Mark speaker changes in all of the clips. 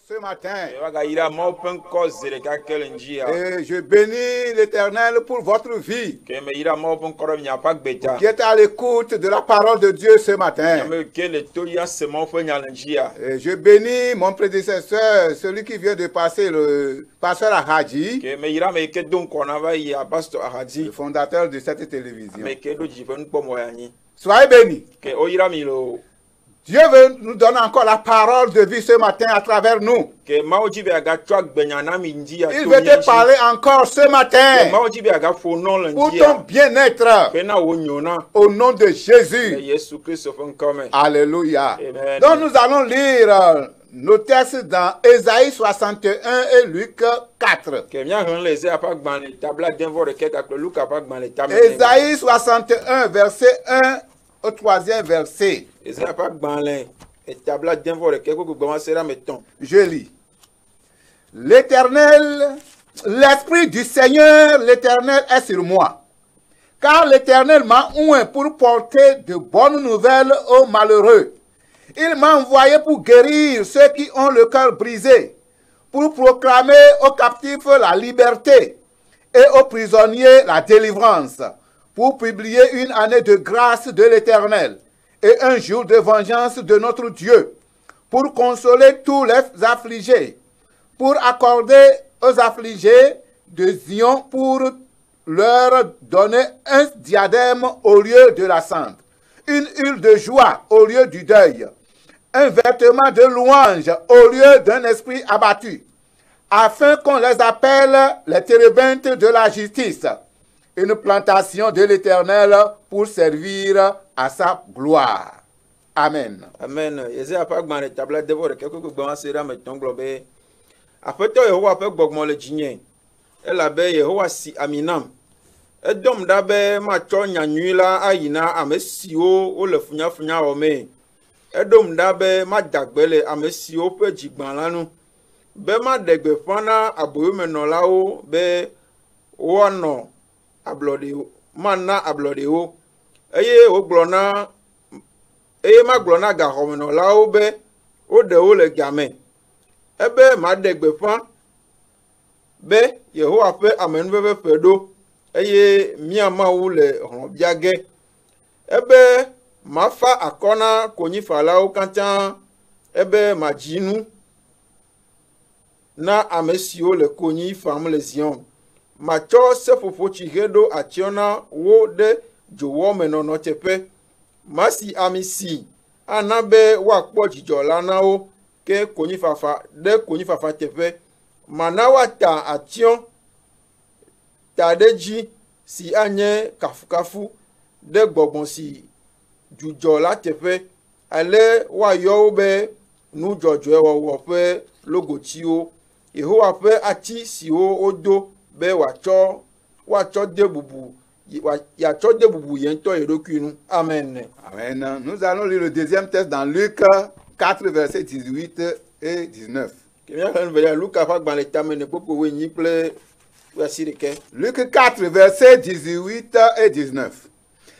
Speaker 1: ce matin.
Speaker 2: Et
Speaker 1: Et je bénis l'Éternel pour votre vie, qui êtes à l'écoute de la parole de Dieu ce matin. Et je bénis mon prédécesseur, celui qui vient de passer, le pasteur Ahadji, le fondateur de cette télévision. Soyez bénis. Dieu veut nous donner encore la parole de vie ce matin à travers nous. Il veut te parler encore ce matin pour ton bien-être. Au nom de Jésus. Alléluia.
Speaker 2: Amen.
Speaker 1: Donc nous allons lire nos textes dans Ésaïe 61 et Luc 4. Ésaïe 61, verset 1 au 3e verset. Je lis. L'Éternel, l'Esprit du Seigneur, l'Éternel est sur moi. Car l'Éternel m'a oint pour porter de bonnes nouvelles aux malheureux. Il m'a envoyé pour guérir ceux qui ont le cœur brisé, pour proclamer aux captifs la liberté et aux prisonniers la délivrance, pour publier une année de grâce de l'Éternel et un jour de vengeance de notre Dieu, pour consoler tous les affligés, pour accorder aux affligés de Zion, pour leur donner un diadème au lieu de la cendre, une huile de joie au lieu du deuil, un vêtement de louange au lieu d'un esprit abattu, afin qu'on les appelle les térébintes de la justice, une plantation de l'Éternel pour servir à sa gloire. Amen.
Speaker 2: Amen. Afeto Yehowa pe gbogbo le dzinye. Elabe Yehowa si aminam. Edom da be ma tso nyanyui la ayina ame siwo wo le funyafunya wo me. Edom da be ma dagbe le ame siwo pe dzigban la nu. Be ma degbe fana aboyomenɔlawo be woanɔ ablɔde mana ablɔde wo. Eye wo gblɔ na ma gblɔ na gaxɔmenɔlawo be wo ɖe wo le game. Ebe ma degbe fan be Yehowa ƒe amenuveve ƒe ɖo eye mia Mawu le hlɔ̃bia ge. Ebe ma fa akɔ na konyifalawo katã ebe ma dzi nu na ame siwo le konyi fam le Zion. Matsɔ seƒoƒo tsihe ɖo atsyɔ na wo ɖe dzowɔ me nɔnɔ teƒe. Masi ami si ana be woakpɔ dzidzɔ la na wo ke konyifafa ɖe konyifafa teƒe. Mana woata atsyɔ ta ɖe dzi si anye kafukafu ɖe gbɔgbɔ si dzudzɔ la teƒe. Ale woayɔ wo be nu dzɔdzɔe wɔwɔ ƒe logotiwo. Yehowa ƒe ati siwo wodo be woatsɔ de bubu yatsɔ de bubu yɛ ŋutɔ ye ɖokui nu. Amen.
Speaker 1: Amen. Nous allons lire le deuxième texte dans Luc 4, versets 18 et 19.
Speaker 2: Luc
Speaker 1: 4, versets 18 et 19.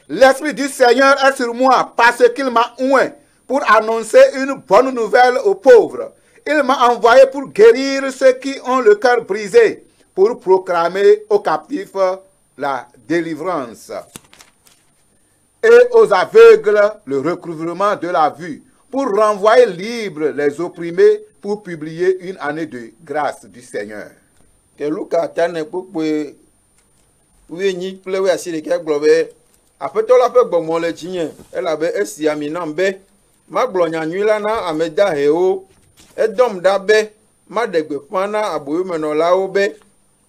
Speaker 1: L'Esprit du Seigneur est sur moi parce qu'il m'a oint pour annoncer une bonne nouvelle aux pauvres. Il m'a envoyé pour guérir ceux qui ont le cœur brisé, pour proclamer aux captifs la délivrance et aux aveugles le recouvrement de la vue, pour renvoyer libres les opprimés, pour publier une année de grâce du Seigneur.
Speaker 2: Que Luka tane kpokpe wenyi kple we asi ɖeka gblɔ be aƒetɔ la ƒe gbɔgbɔ le dzinye elabe esi ami nam be magblɔ nyanyui la na ame dahewo. Edɔm ɖa be maɖe gbeƒã na aboyomenɔlawo be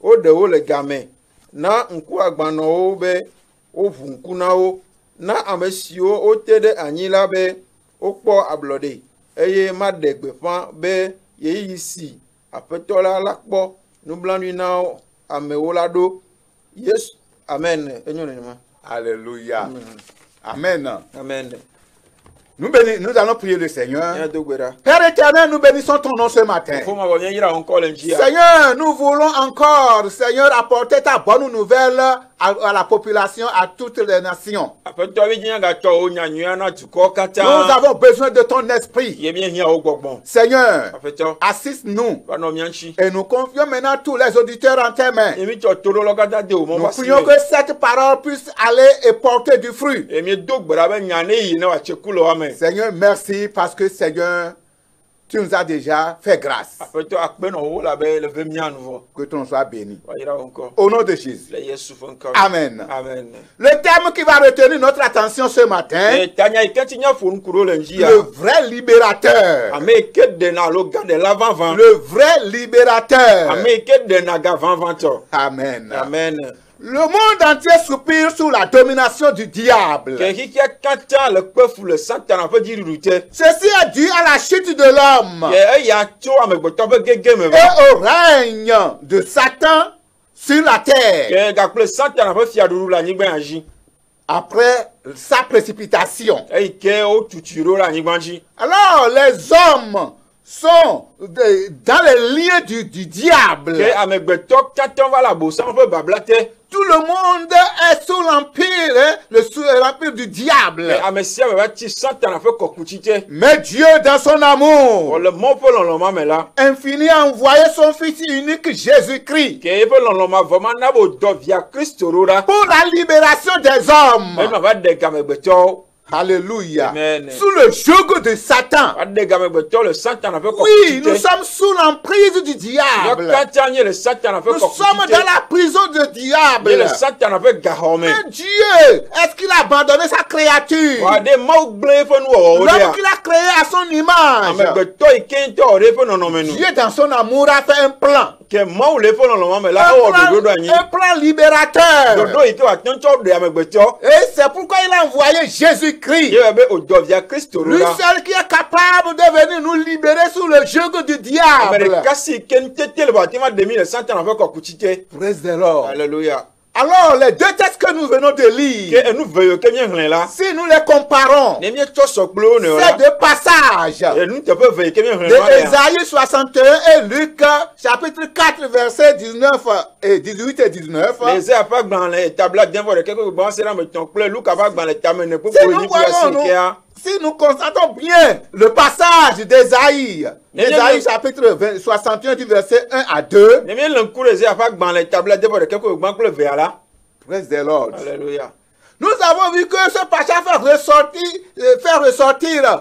Speaker 2: woɖe wo le game, na ŋkuagbanɔwo be woʋu ŋku na wo, na ame siwo wote ɖe anyi la be wokpɔ ablɔɖe, eye maɖe gbeƒã be yeyiyi si aƒetɔ la kpɔ nublanui na amewo la ɖo. Yesu. Amen. Enyo nenema.
Speaker 1: Alléluia. Amen.
Speaker 2: Amen.
Speaker 1: Nous allons prier le Seigneur.
Speaker 2: Nya do gbera.
Speaker 1: Père éternel, nous bénissons ton nom ce matin.
Speaker 2: Fo ma bo nya yira encore le njia.
Speaker 1: Seigneur, nous voulons encore, Seigneur, apporter ta bonne nouvelle à la population, à toutes les nations.
Speaker 2: Apeto bi nya ga to o nya nyua na tuko kata.
Speaker 1: Nous avons besoin de ton esprit.
Speaker 2: Ye bien hia o gbogbon.
Speaker 1: Seigneur,
Speaker 2: Apeto.
Speaker 1: assiste-nous.
Speaker 2: Ba no mianchi.
Speaker 1: Et nous confions maintenant tous les auditeurs en tes mains.
Speaker 2: Emi to toro lo kata de o mo
Speaker 1: Nous
Speaker 2: wasi.
Speaker 1: prions que cette parole puisse aller et porter du fruit.
Speaker 2: Emi do gbera be nya ne yi na wa chekulo amen.
Speaker 1: Seigneur, merci parce que, Seigneur, tu nous as déjà fait grâce.
Speaker 2: Apeto akpe no wo la be le ve mia nouveau.
Speaker 1: Que ton nom soit béni.
Speaker 2: Wa yira encore.
Speaker 1: Au nom de Jésus.
Speaker 2: Le Yesu fo encore.
Speaker 1: Amen.
Speaker 2: Amen.
Speaker 1: Le thème qui va retenir notre attention ce matin,
Speaker 2: E tanya ikenti nya fo nkuro le njia.
Speaker 1: le vrai libérateur.
Speaker 2: Ame ke de na lo ga de l'avant vent.
Speaker 1: Le vrai libérateur.
Speaker 2: Ame ke de na ga vent vento.
Speaker 1: Amen.
Speaker 2: Amen.
Speaker 1: Le monde entier soupire sous la domination du diable.
Speaker 2: Ke hikia kata le pefu le satan peut dire route.
Speaker 1: Ceci est dû à la chute de l'homme
Speaker 2: Ke ya to amegboto be gege me va.
Speaker 1: et au règne de Satan sur la terre
Speaker 2: Ke ga ple satan peut fiaduru la nyigba anji.
Speaker 1: après sa précipitation.
Speaker 2: E ke o tuturo la nyigba anji.
Speaker 1: Alors les hommes sont dans les liens du diable.
Speaker 2: Ke amegboto kata va la bosa on peut bablate.
Speaker 1: Tout le monde est sous l'empire, sous l'empire du diable.
Speaker 2: Ke amesia me va ti satan peut kokutite.
Speaker 1: Mais Dieu, dans son amour
Speaker 2: O le mo pe lon ma me la.
Speaker 1: infini, a envoyé son Fils unique Jésus-Christ
Speaker 2: Ke pe lon ma vraiment na bo do via Christo rora.
Speaker 1: pour la libération des
Speaker 2: E
Speaker 1: hommes.
Speaker 2: ma va de gamegboto.
Speaker 1: Alléluia.
Speaker 2: Amen.
Speaker 1: Sous le joug de Satan.
Speaker 2: Va de gamegboto le satan peut
Speaker 1: Oui, nous sommes sous l'emprise du diable.
Speaker 2: le satan peut
Speaker 1: Nous sommes dans la prison du diable.
Speaker 2: le satan peut gahome.
Speaker 1: Mais Dieu, est-ce qu'il a abandonné sa créature?
Speaker 2: Wa de mau ble fo nu o
Speaker 1: L'homme qu'il a créé à son image.
Speaker 2: amegboto ikento o re fo no no menu.
Speaker 1: Dieu, dans son amour, a fait un plan.
Speaker 2: Ke mau le fo no no me la o do do anyi.
Speaker 1: Un plan libérateur.
Speaker 2: Do ike wa tonto de amegboto.
Speaker 1: Et c'est pourquoi il a envoyé Jésus-Christ.
Speaker 2: Ye be o do via Christo
Speaker 1: Lui
Speaker 2: rora.
Speaker 1: seul qui est capable de venir nous libérer sous le joug du diable.
Speaker 2: Amere kasi kente tel batima de mi le satan peut kokutite.
Speaker 1: Praise the Lord.
Speaker 2: Alléluia.
Speaker 1: Alors, les deux textes que nous venons de lire,
Speaker 2: Ke enu veyo ke mi hlen la.
Speaker 1: si nous les comparons,
Speaker 2: Ne mi to soklo ne
Speaker 1: ces
Speaker 2: la.
Speaker 1: deux passages
Speaker 2: Enu te peut veyo ke mi hlen
Speaker 1: de
Speaker 2: la.
Speaker 1: Ésaïe 61 et Luc, chapitre 4, versets 19 et 18 et 19,
Speaker 2: Les a pas dans les tableaux d'un voie de quelque bon c'est là mais ton clé Luc va dans les tamene pour
Speaker 1: si nous
Speaker 2: venir pour
Speaker 1: voyons,
Speaker 2: la
Speaker 1: si nous constatons bien le passage d'Ésaïe, Ésaïe chapitre 61 du verset 1 à 2,
Speaker 2: Ne mi l'encour les a pas dans les tableaux d'un voie de quelque bon clé vers là.
Speaker 1: praise the Lord.
Speaker 2: Alléluia.
Speaker 1: Nous avons vu que ce passage fait ressortir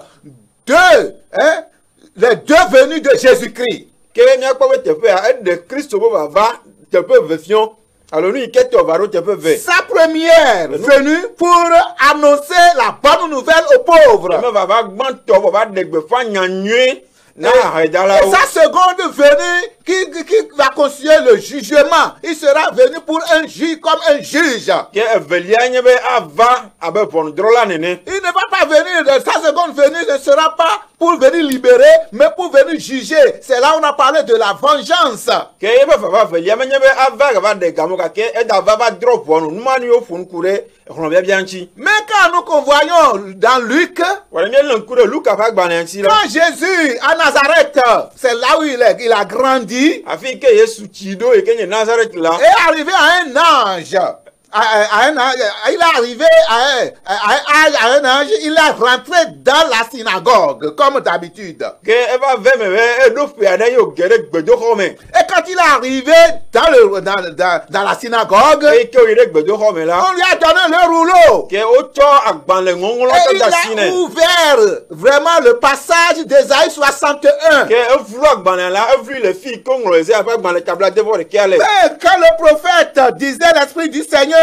Speaker 1: les deux venues de Jésus-Christ.
Speaker 2: Que mi akwa te fait à de Christ au va te peut version. Alors nous il qu'est au varo te peut ver.
Speaker 1: Sa première venue pour annoncer la bonne nouvelle aux pauvres.
Speaker 2: Me va gban to va de gbe fa nyanue na haida la.
Speaker 1: Et sa seconde venue qui va constituer le jugement. Il sera venu pour un juge comme un juge.
Speaker 2: Que evelia nyebe ava abe pon drola nene.
Speaker 1: Il ne va pas venir, sa seconde venue ne sera pas pour venir libérer, mais pour venir juger. C'est là où on a parlé de la vengeance.
Speaker 2: Que ebe fa velia me nyebe ava va de gamoka ke e da va drop on nu mani o fun kure on bien bien chi.
Speaker 1: Mais quand nous voyons dans Luc,
Speaker 2: Wala mi l'encour Luc va gban anti la.
Speaker 1: quand Jésus à Nazareth, c'est là où il a grandi,
Speaker 2: Afi ke Yesu tido e ke Nazareth la.
Speaker 1: est arrivé à un ange. Il est arrivé à un âge, il est rentré dans la synagogue, comme d'habitude.
Speaker 2: Que eva ve me e do fi ada yo gere gbedo home.
Speaker 1: Et quand il est arrivé dans la synagogue,
Speaker 2: E ke o ire gbedo home la.
Speaker 1: on lui a donné le rouleau.
Speaker 2: Que o to agban le ngongolo
Speaker 1: Et
Speaker 2: ta
Speaker 1: il
Speaker 2: da
Speaker 1: a
Speaker 2: sine.
Speaker 1: ouvert vraiment le passage d'Ésaïe 61.
Speaker 2: Que e flu agban la e flu le fi ko ngolo ze afa agban le tabla de vor ke ale.
Speaker 1: Et quand le prophète disait l'Esprit du Seigneur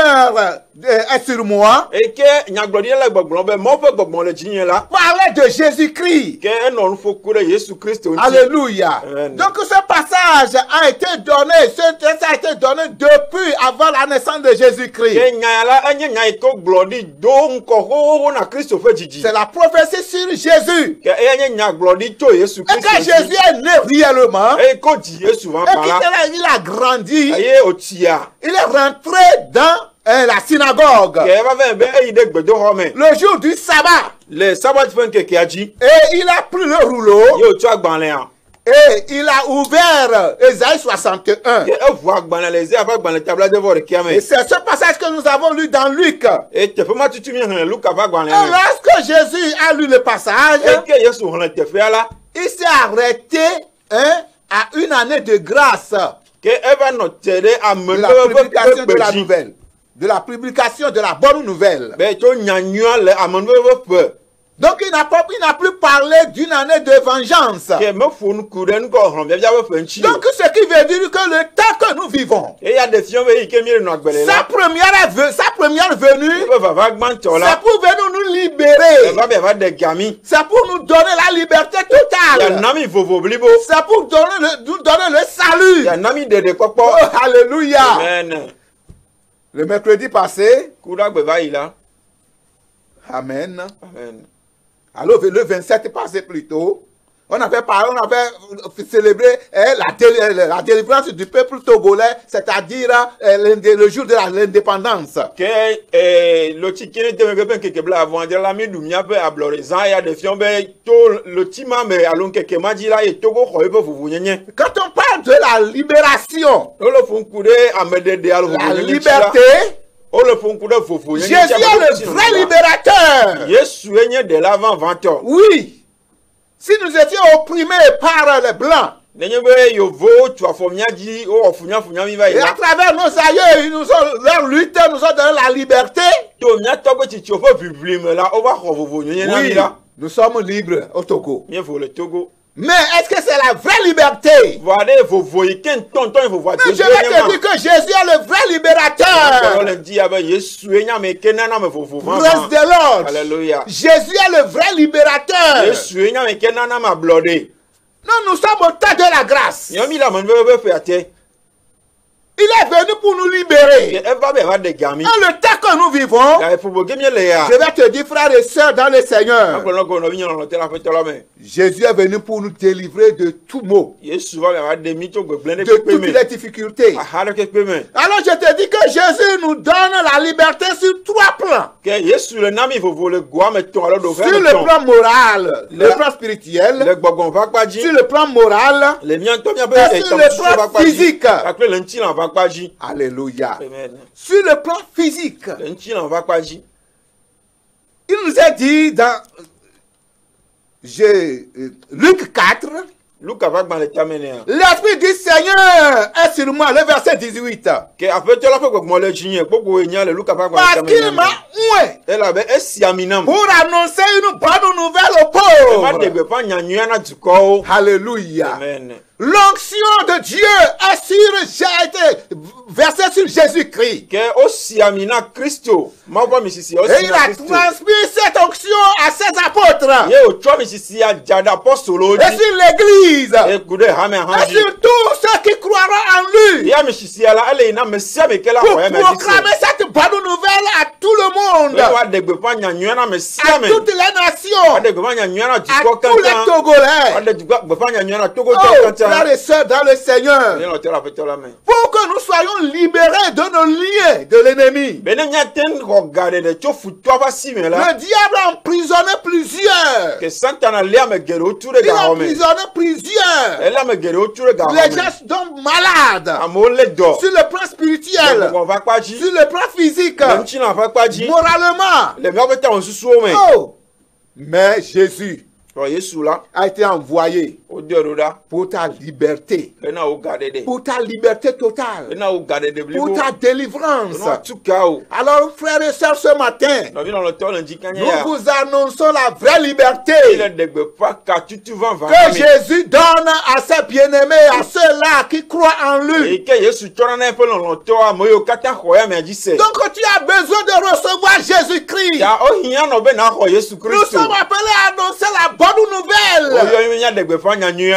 Speaker 1: est sur moi,
Speaker 2: E ke nyaglodi la gbogbon be mo fe gbogbon le jinye la.
Speaker 1: parlait de Jésus-Christ.
Speaker 2: Que e non fo kure Yesu Christ on.
Speaker 1: Alléluia.
Speaker 2: Amen.
Speaker 1: Donc ce passage a été donné, ce texte a été donné depuis avant la naissance de Jésus-Christ.
Speaker 2: Que nya la enye nya ko glodi do nko ho na Christ fe jiji.
Speaker 1: C'est la prophétie sur Jésus.
Speaker 2: Que e enye nya glodi to Yesu
Speaker 1: Et
Speaker 2: Christ.
Speaker 1: quand Jésus est né réellement,
Speaker 2: E ko di Yesu va
Speaker 1: et
Speaker 2: par là.
Speaker 1: qu'il a grandi,
Speaker 2: Aye o tia.
Speaker 1: il est rentré dans la synagogue
Speaker 2: Que eva ve be e ide gbedo home.
Speaker 1: le jour du sabbat.
Speaker 2: Le sabbat fin keke aji.
Speaker 1: Et il a pris le rouleau
Speaker 2: Yo tu agbanle ya.
Speaker 1: et il a ouvert Ésaïe 61.
Speaker 2: E voit agbanle les ava agbanle tabla de vor
Speaker 1: Et
Speaker 2: kiame.
Speaker 1: c'est ce passage que nous avons lu dans Luc.
Speaker 2: E te fema tutu mi han Luka va agbanle.
Speaker 1: Et lorsque Jésus a lu le passage,
Speaker 2: E ke Yesu han te fe ala.
Speaker 1: il s'est arrêté à une année de grâce
Speaker 2: Ke eva no tere
Speaker 1: de
Speaker 2: amende
Speaker 1: la publication de la
Speaker 2: beji.
Speaker 1: nouvelle, de la publication de la bonne nouvelle.
Speaker 2: Be to nyanyua le amende pe.
Speaker 1: Donc il n'a plus parlé d'une année de vengeance.
Speaker 2: Ke me fonu kuden ko han bia be fe nchi.
Speaker 1: Donc ce qui veut dire que le temps que nous vivons,
Speaker 2: E ya de fion be ike mi no agbele la.
Speaker 1: sa première venue,
Speaker 2: E va va gban
Speaker 1: c'est
Speaker 2: tola.
Speaker 1: pour venir nous
Speaker 2: E
Speaker 1: libérer.
Speaker 2: va de gami.
Speaker 1: C'est pour nous donner la liberté
Speaker 2: Ya
Speaker 1: totale.
Speaker 2: nami vovo blibo.
Speaker 1: C'est pour nous donner le salut.
Speaker 2: Ya nami de kokpo.
Speaker 1: Oh, alléluia.
Speaker 2: Amen.
Speaker 1: Le mercredi passé,
Speaker 2: Kuda gbe va ila.
Speaker 1: amen.
Speaker 2: Amen.
Speaker 1: Alors le 27 passé plutôt, on avait célébré la délivrance du peuple togolais, c'est-à-dire le jour de l'indépendance.
Speaker 2: Que le tikene te me ben keke bla avant de la mi dumia pe ablorezan ya de fion be to le tima me alon keke maji la e togo khoye pe fufu nyenye.
Speaker 1: Quand on parle de la libération,
Speaker 2: O le fun kude amede de alo
Speaker 1: la
Speaker 2: fufu nyenye.
Speaker 1: liberté,
Speaker 2: O le fun kude fufu nyenye.
Speaker 1: Jésus est le vrai libérateur.
Speaker 2: Yesu enye de l'avant vanto.
Speaker 1: Oui. Si nous étions opprimés par les Blancs,
Speaker 2: Nenye be yovo tu afomnya ji o ofunya funya mi ba
Speaker 1: et à
Speaker 2: ila.
Speaker 1: travers nos aïeux, leur lutte nous ont donné la liberté,
Speaker 2: To nya to be ti chofo publime la o va kho fufu nyenye na mi
Speaker 1: oui,
Speaker 2: la.
Speaker 1: nous sommes libres au Togo.
Speaker 2: Mi fo le Togo.
Speaker 1: Mais est-ce que c'est la vraie liberté?
Speaker 2: Voade fufu iken tonton il faut voir.
Speaker 1: Mais je vais te dire que Jésus est le vrai libérateur. Praise the Lord.
Speaker 2: Alléluia.
Speaker 1: Jésus est le vrai libérateur. Non, nous sommes au temps de la grâce. Il est venu pour nous libérer. Et le temps que nous vivons, je vais te dire, frères et sœurs dans le Seigneur, Jésus est venu pour nous délivrer de tout maux, de toutes les difficultés. Alors je te dis que Jésus nous donne la liberté sur 3 plans. Sur le plan moral, le plan spirituel, sur le plan moral, et sur le plan physique. Alléluia. Sur le plan physique, il nous a dit dans Luc 4, l'Esprit du Seigneur est sur moi, le verset 18. Parce qu'il m'a oué pour annoncer une bonne nouvelle aux pauvres. Alléluia. L'onction de Dieu a été versée sur Jésus-Christ. Et il a transmis cette onction à ses apôtres. Et sur l'église. Et sur tous ceux qui croiront en lui. Pour proclamer cette bonne nouvelle à tout le monde. À toutes les nations. À tous les Togolais. Frères et sœurs dans le Seigneur, pour que nous soyons libérés de nos liens de l'ennemi. Le diable a emprisonné plusieurs. Il a emprisonné plusieurs. Les gens tombent malades. Sur le plan spirituel, sur le plan physique, moralement. Oh. Mais Jésus a été envoyé pour ta liberté, pour ta liberté totale, pour ta délivrance. Alors, frères et sœurs, ce matin, nous vous annonçons la vraie liberté que Jésus donne à ses bien-aimés, à ceux-là qui croient en lui. Donc, tu as besoin de recevoir Jésus-Christ. Nous sommes appelés à annoncer la bonne nouvelle.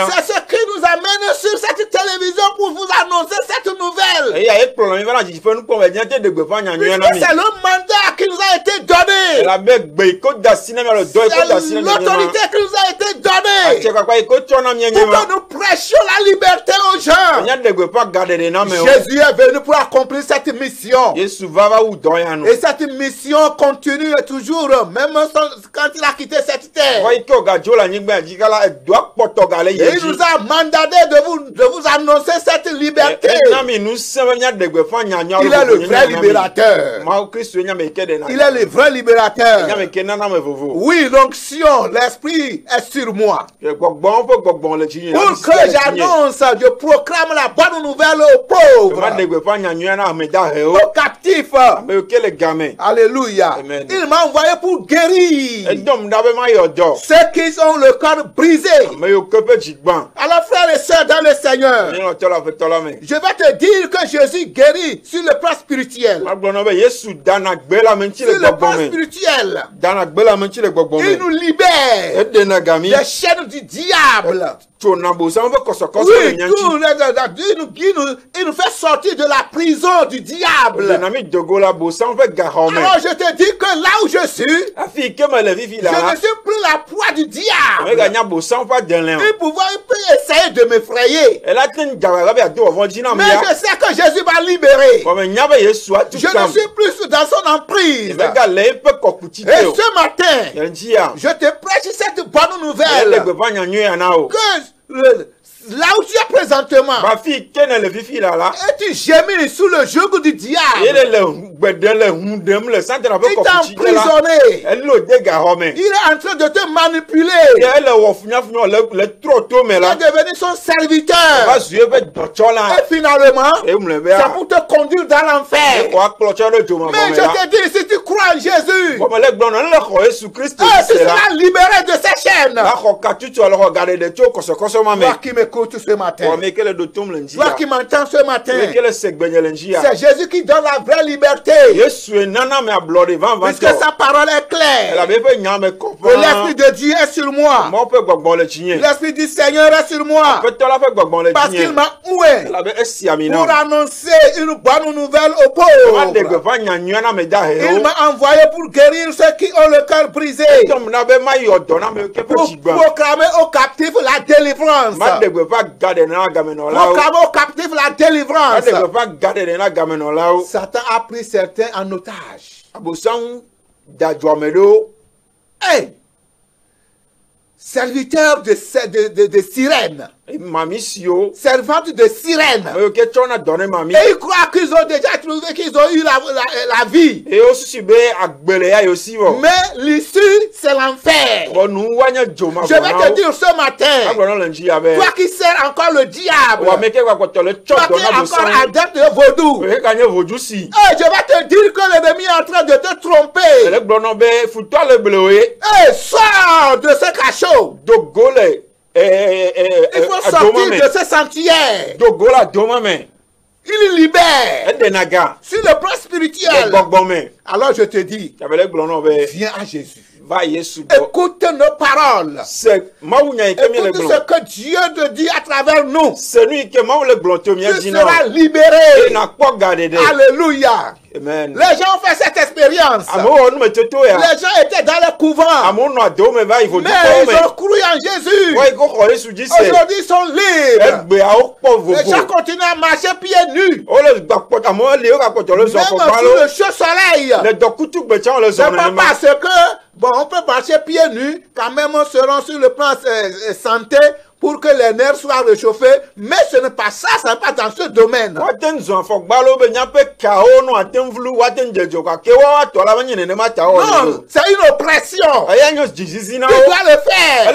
Speaker 1: C'est ce qui nous amène sur cette télévision pour vous annoncer cette nouvelle.
Speaker 2: Et il y a un problème, il va dire, il faut nous convaincre de pas
Speaker 1: C'est le mandat qui nous a été donné. C'est l'autorité qui nous a été donnée. Pour que nous prêchions la liberté aux gens. Jésus est venu pour accomplir cette mission. Et cette mission continue toujours, même quand il a quitté cette terre. Et il nous a mandaté de vous annoncer cette liberté. Il est le vrai libérateur. Il est le vrai libérateur. Oui, l'onction, l'esprit est sur moi. Pour que j'annonce, je proclame la bonne nouvelle aux pauvres, aux captifs. Alléluia. Il m'a envoyé pour guérir ceux qui ont le cœur brisé. Alors frères et sœurs dans le Seigneur, je vais te dire que Jésus guérit sur le plan spirituel. Sur le plan spirituel, il nous libère des chaînes du diable. Oui, il nous fait sortir de la prison du diable. Alors je te dis que là où je suis, je ne suis plus la proie du diable. Il peut essayer de m'effrayer. Mais je sais que Jésus va libérer. Je ne suis plus dans son emprise. Et ce matin, je te prêche cette bonne nouvelle. Là où tu es présentement, et tu gémis sous le joug du diable, il t'a emprisonné, il est en train de te manipuler, il est devenu son serviteur, et finalement, c'est pour te conduire dans l'enfer. Mais je te dis, si tu crois en Jésus, tu seras libéré de ces chaînes. Toi qui m'écoutes ce matin, toi qui m'entends ce matin, c'est Jésus qui donne la vraie liberté. Puisque sa parole est claire. Que l'Esprit de Dieu est sur moi. L'Esprit du Seigneur est sur moi. Parce qu'il m'a oué pour annoncer une bonne nouvelle aux pauvres. Il m'a envoyé pour guérir ceux qui ont le cœur brisé. Pour proclamer aux captifs la délivrance. Proclamer aux captifs la délivrance. Satan a pris certains en otage. Hey! Serviteur de sirène. Servante de sirène. Et ils croient qu'ils ont déjà trouvé qu'ils ont eu la vie. Mais l'issue, c'est l'enfer. Je vais te dire ce matin, toi qui sers encore le diable, toi qui es encore adepte de vaudou, je vais te dire que l'ennemi est en train de te tromper. Et sors de ce cachot. Il faut sortir de ce sentier. Il libère sur le plan spirituel. Alors je te dis, viens à Jésus. Écoute nos paroles. Écoute ce que Dieu te dit à travers nous. Tu seras libéré. Alléluia. Amen. Les gens ont fait cette expérience. Les gens étaient dans le couvent. Mais ils ont cru en Jésus. Aujourd'hui, ils sont libres. Les gens continuent à marcher pieds nus. Même sous le chaud soleil. C'est pas parce que, bon, on peut marcher pieds nus, quand même, on sera sur le plan santé, pour que les nerfs soient réchauffés, mais ce n'est pas ça, ça n'est pas dans ce domaine. Non, c'est une oppression. Tu dois le faire.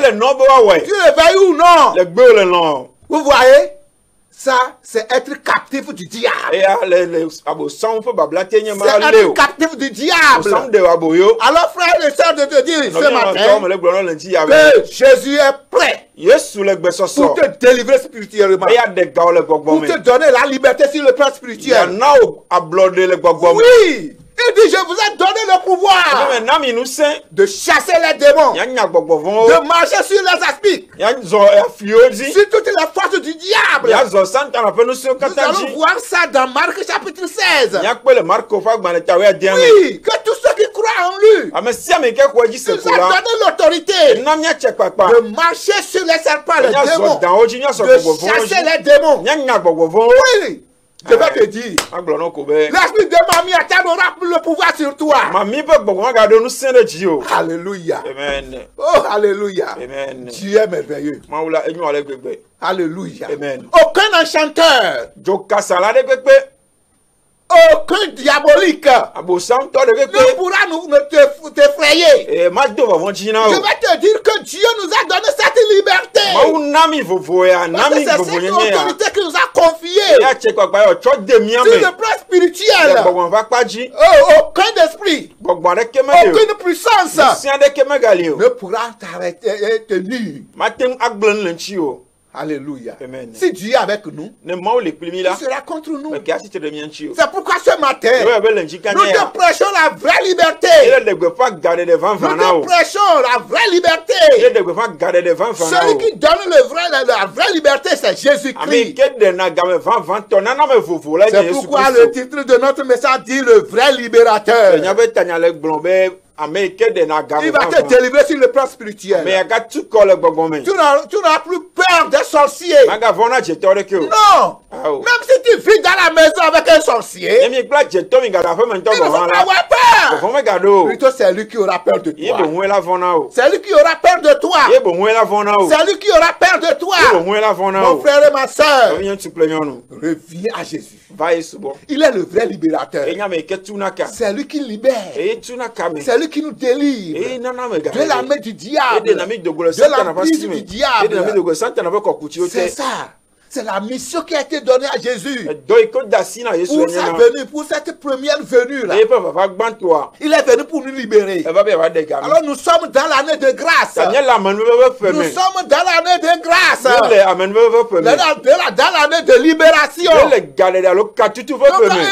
Speaker 1: Tu le veuilles ou non. Vous voyez? Ça, c'est être captif du diable. C'est être captif du diable. Alors, frère et sœurs, de te dire ce matin que Jésus est prêt pour te délivrer spirituellement. Pour te donner la liberté sur le plan spirituel. Oui. Il dit, je vous ai donné le pouvoir
Speaker 2: Ame nam inu se.
Speaker 1: de chasser les démons,
Speaker 2: Ya nya gbogbo von.
Speaker 1: de marcher sur les aspics,
Speaker 2: Ya zo afiozi.
Speaker 1: sur toutes les forces du diable.
Speaker 2: Ya zo santa na penu se
Speaker 1: Nous allons
Speaker 2: katanji.
Speaker 1: voir ça dans Marc chapitre 16.
Speaker 2: Ya pe le Marco fa gba le tawe adiame.
Speaker 1: Oui, que tous ceux qui croient en lui,
Speaker 2: Ame si ame ke ko ji se
Speaker 1: nous
Speaker 2: ko
Speaker 1: a
Speaker 2: la.
Speaker 1: donné l'autorité
Speaker 2: Nam nya che papa.
Speaker 1: de marcher sur les serpents, les
Speaker 2: Nya zo
Speaker 1: démons,
Speaker 2: dan oji nya so
Speaker 1: de
Speaker 2: gbogbo von.
Speaker 1: chasser les démons.
Speaker 2: Nya nya gbogbo von.
Speaker 1: Oui, je vais te dire.
Speaker 2: Aglo no ko be.
Speaker 1: L'esprit de mamie aura le pouvoir sur toi.
Speaker 2: Mami pe gbogbo ma ga do nu se de ji o.
Speaker 1: Alléluia.
Speaker 2: Amen.
Speaker 1: Oh, alléluia.
Speaker 2: Amen.
Speaker 1: Dieu est merveilleux.
Speaker 2: Ma wula enyu ale gbegbe.
Speaker 1: Alléluia.
Speaker 2: Amen.
Speaker 1: Aucun enchanteur,
Speaker 2: Jo kasala de gbegbe.
Speaker 1: aucun diabolique
Speaker 2: Abo sam to de
Speaker 1: ne
Speaker 2: gbegbe.
Speaker 1: pourra nous t'effrayer.
Speaker 2: Ma do va von jina
Speaker 1: Je
Speaker 2: o.
Speaker 1: vais te dire que Dieu nous a donné cette liberté.
Speaker 2: Ma wu nami vovo ya,
Speaker 1: Parce que
Speaker 2: nami
Speaker 1: c'est
Speaker 2: vovo
Speaker 1: cette
Speaker 2: nyenye ya.
Speaker 1: autorité qui nous a confiée
Speaker 2: Ya che papa yo cho de mi
Speaker 1: sur
Speaker 2: ame.
Speaker 1: le plan spirituel.
Speaker 2: Gbogbo va paji.
Speaker 1: Oh, aucun esprit,
Speaker 2: Gbogbo de keme de o.
Speaker 1: aucune puissance
Speaker 2: Si ade keme gali o.
Speaker 1: ne pourra t'arrêter, tenir.
Speaker 2: Ma tem agblon lenchi o.
Speaker 1: Alléluia.
Speaker 2: Amen.
Speaker 1: Si Dieu est avec nous,
Speaker 2: Ne ma le plimi la.
Speaker 1: il sera contre nous.
Speaker 2: Me kia si te de mi enchi o.
Speaker 1: C'est pourquoi ce matin,
Speaker 2: Yo be lenchi
Speaker 1: nous
Speaker 2: kanya ya.
Speaker 1: te prêchons la vraie liberté.
Speaker 2: Ele de gbe fa garder de van
Speaker 1: Nous
Speaker 2: vana o.
Speaker 1: te prêchons la vraie
Speaker 2: Ele
Speaker 1: liberté.
Speaker 2: de gbe fa garder de van vana
Speaker 1: Celui
Speaker 2: o.
Speaker 1: qui donne la vraie liberté, c'est
Speaker 2: Ami
Speaker 1: Jésus-Christ.
Speaker 2: ke de na game van ton na me vovo la
Speaker 1: C'est
Speaker 2: Jésus
Speaker 1: pourquoi le
Speaker 2: Christ.
Speaker 1: titre de notre message dit le vrai libérateur.
Speaker 2: Nya be tanya le gblon be ame ke de na game
Speaker 1: Il va
Speaker 2: van
Speaker 1: te
Speaker 2: vana.
Speaker 1: délivrer sur le plan
Speaker 2: Me
Speaker 1: spirituel.
Speaker 2: ya ga tu ko le gbogbo me.
Speaker 1: Tu n'auras plus peur des sorciers.
Speaker 2: Maga vona je tore ke o.
Speaker 1: Non.
Speaker 2: Ah, oh.
Speaker 1: Même si tu vis dans la maison avec un sorcier,
Speaker 2: Emi gba je to mi ga da fe me to
Speaker 1: il ne
Speaker 2: go
Speaker 1: faut
Speaker 2: van
Speaker 1: pas
Speaker 2: la.
Speaker 1: avoir peur.
Speaker 2: Go me ga do.
Speaker 1: Plutôt c'est lui qui aura peur de
Speaker 2: Ye bo
Speaker 1: toi.
Speaker 2: hu la vona o.
Speaker 1: C'est lui qui aura peur de toi.
Speaker 2: Ye bo hu la vona o.
Speaker 1: C'est lui qui aura peur de
Speaker 2: Ye bo
Speaker 1: toi.
Speaker 2: hu la vona
Speaker 1: Mon
Speaker 2: o.
Speaker 1: frère et ma soeur,
Speaker 2: Oyen tu plenyo no.
Speaker 1: reviens à Jésus.
Speaker 2: Va Yesu bo.
Speaker 1: Il est le vrai libérateur.
Speaker 2: E nya me ke tu na ka.
Speaker 1: C'est lui qui libère.
Speaker 2: E tu na ka me.
Speaker 1: C'est lui qui nous délivre
Speaker 2: E na na me ga.
Speaker 1: de la main du
Speaker 2: E
Speaker 1: diable.
Speaker 2: de na mi dogo le
Speaker 1: De
Speaker 2: santa na
Speaker 1: la
Speaker 2: pa
Speaker 1: prise
Speaker 2: si me.
Speaker 1: du
Speaker 2: E de na mi
Speaker 1: diable.
Speaker 2: dogo santa na pa ko kuti o
Speaker 1: C'est
Speaker 2: te.
Speaker 1: ça. C'est la mission qui a été donnée à Jésus.
Speaker 2: Do iko da si na Yesu
Speaker 1: Pour
Speaker 2: nya
Speaker 1: sa
Speaker 2: na.
Speaker 1: venue, pour cette première venue là.
Speaker 2: E pe va gban toi.
Speaker 1: Il est venu pour nous libérer.
Speaker 2: E va be va de ga mi.
Speaker 1: Alors nous sommes dans l'année de grâce.
Speaker 2: Nya la man be fe
Speaker 1: Nous
Speaker 2: me.
Speaker 1: sommes dans l'année de grâce.
Speaker 2: Le amen be fe me.
Speaker 1: Dans l'année de libération.
Speaker 2: Le gale da lo ka tutu fe
Speaker 1: Donc
Speaker 2: fe me.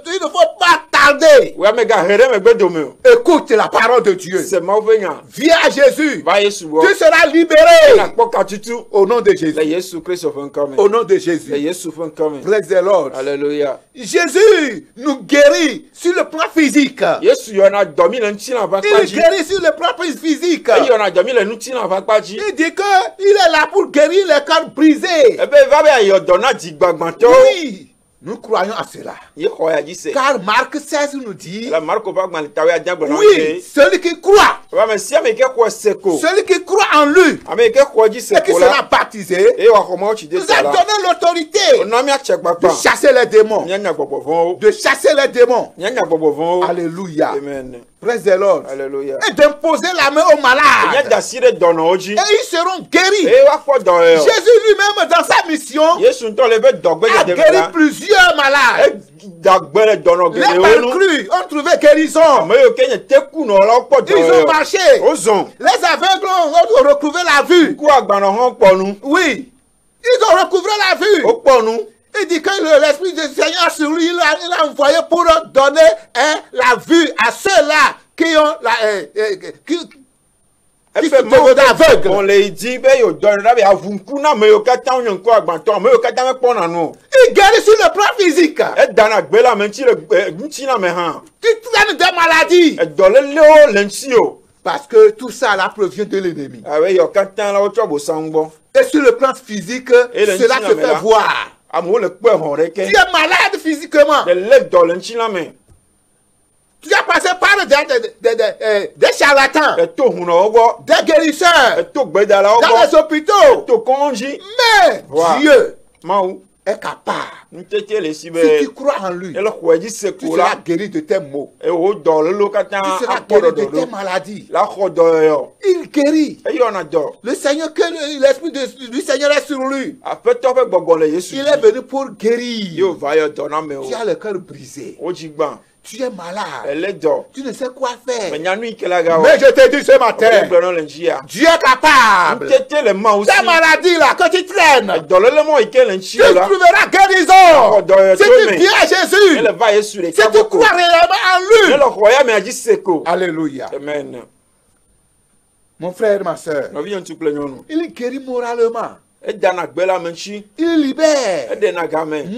Speaker 1: il ne faut pas tarder.
Speaker 2: Wa me ga here me gbe do me.
Speaker 1: Écoute la parole de Dieu.
Speaker 2: Se ma fe nya.
Speaker 1: Viens à Jésus.
Speaker 2: Va Yesu bo.
Speaker 1: Tu seras
Speaker 2: Na
Speaker 1: libéré.
Speaker 2: ko ka tutu.
Speaker 1: Au nom de
Speaker 2: Le
Speaker 1: Jésus.
Speaker 2: Yesu Christ of coming.
Speaker 1: Au nom de
Speaker 2: Le
Speaker 1: Jésus.
Speaker 2: Yesu of coming.
Speaker 1: Praise the Lord.
Speaker 2: Hallelujah.
Speaker 1: Jésus nous guérit sur le plan physique.
Speaker 2: Yesu yo na domi le nti na va
Speaker 1: Il
Speaker 2: paji.
Speaker 1: guérit sur le plan physique.
Speaker 2: E yo na domi le nti na va paji.
Speaker 1: Il dit que il est là pour guérir les cœurs brisés.
Speaker 2: E be va be yo dona di gbagban to.
Speaker 1: Oui, nous croyons à cela.
Speaker 2: Ye ko ya ji se.
Speaker 1: Car Marc 16 nous dit,
Speaker 2: La Marco va gban tawe ajan gbona
Speaker 1: oui, celui qui croit,
Speaker 2: Wa me si ame ke ko seko.
Speaker 1: celui qui croit en lui
Speaker 2: Ame ke ko ji
Speaker 1: et qui
Speaker 2: seko
Speaker 1: sera
Speaker 2: la.
Speaker 1: baptisé,
Speaker 2: E wa ko mo chi de
Speaker 1: nous a
Speaker 2: sala.
Speaker 1: donné l'autorité
Speaker 2: Ona mi a check
Speaker 1: de
Speaker 2: papa.
Speaker 1: chasser les démons.
Speaker 2: Nya nya gbogbo von o.
Speaker 1: De chasser les démons.
Speaker 2: Nya nya gbogbo von o.
Speaker 1: Alléluia.
Speaker 2: Amen.
Speaker 1: Praise the Lord.
Speaker 2: Hallelujah.
Speaker 1: Et d'imposer la main aux
Speaker 2: Nya
Speaker 1: malades.
Speaker 2: da si de dono oji.
Speaker 1: Et ils seront guéris.
Speaker 2: E wa fo do yo.
Speaker 1: Jésus lui-même, dans sa mission,
Speaker 2: Yesu nto le be dogbe
Speaker 1: a
Speaker 2: de
Speaker 1: guéri
Speaker 2: la.
Speaker 1: plusieurs malades.
Speaker 2: E dagbere dono
Speaker 1: Les
Speaker 2: gele onu.
Speaker 1: malcrus ont trouvé guérison.
Speaker 2: Ame yo kenye teku no lo po do
Speaker 1: Ils ont
Speaker 2: yo.
Speaker 1: marché.
Speaker 2: Ozon.
Speaker 1: Les aveugles ont recouvré la vue.
Speaker 2: Ku agbana hon ponu.
Speaker 1: Oui. Ils ont recouvré la vue.
Speaker 2: O ponu.
Speaker 1: Il dit que l'Esprit du Seigneur sur lui, il a envoyé pour donner la vue à ceux-là qui ont qui
Speaker 2: E
Speaker 1: sont
Speaker 2: fe mo
Speaker 1: devenus aveugles.
Speaker 2: on le di be yo do na be avunku na me yo kata on ko agban to me yo kata me pona no.
Speaker 1: Il guérit sur le plan physique.
Speaker 2: E dana gbe la me nti le nti na me han.
Speaker 1: Qui traînent des maladies.
Speaker 2: E do le o le nti o.
Speaker 1: Parce que tout ça là provient de l'ennemi.
Speaker 2: Awe yo kata la o to bo sangbo.
Speaker 1: Et sur le plan physique,
Speaker 2: Et le
Speaker 1: cela
Speaker 2: nti na
Speaker 1: se
Speaker 2: me
Speaker 1: fait
Speaker 2: la.
Speaker 1: voir.
Speaker 2: Amu le pe hon re ke.
Speaker 1: Tu es malade physiquement.
Speaker 2: Le do le nti na me.
Speaker 1: Tu as passé par des charlatans,
Speaker 2: E to hun no ogo.
Speaker 1: des
Speaker 2: E
Speaker 1: guérisseurs,
Speaker 2: to gbe da la
Speaker 1: dans les
Speaker 2: ogo.
Speaker 1: hôpitaux.
Speaker 2: To konji.
Speaker 1: Mais
Speaker 2: Wow.
Speaker 1: Dieu
Speaker 2: Ma ou.
Speaker 1: est capable.
Speaker 2: Ntete le si
Speaker 1: Si
Speaker 2: be.
Speaker 1: tu crois en lui,
Speaker 2: E le ko ji se
Speaker 1: tu
Speaker 2: ko
Speaker 1: seras
Speaker 2: la.
Speaker 1: guéri de tes maux.
Speaker 2: E o do le lo kata
Speaker 1: Tu seras
Speaker 2: apodo
Speaker 1: guéri de
Speaker 2: do
Speaker 1: tes
Speaker 2: do.
Speaker 1: maladies.
Speaker 2: La ko do yo.
Speaker 1: Il guérit.
Speaker 2: E yo na do.
Speaker 1: Le Seigneur, que l'Esprit du Seigneur est sur lui.
Speaker 2: Ape to pe gbogbo le Yesu.
Speaker 1: Il est venu pour guérir.
Speaker 2: Yo va yo do na me o.
Speaker 1: Tu as le cœur brisé.
Speaker 2: O ji gban.
Speaker 1: Tu es malade.
Speaker 2: Elle est dehors.
Speaker 1: Tu ne sais quoi faire.
Speaker 2: Mais il y a une nuit qui la gagne.
Speaker 1: Mais je te dis ce matin, Dieu est capable. Ta maladie là, que tu traînes, tu trouveras guérison. Si tu viens à Jésus, si tu crois réellement en lui. Alléluia.
Speaker 2: Amen.
Speaker 1: Mon frère, ma soeur, il guérit moralement. Il libère.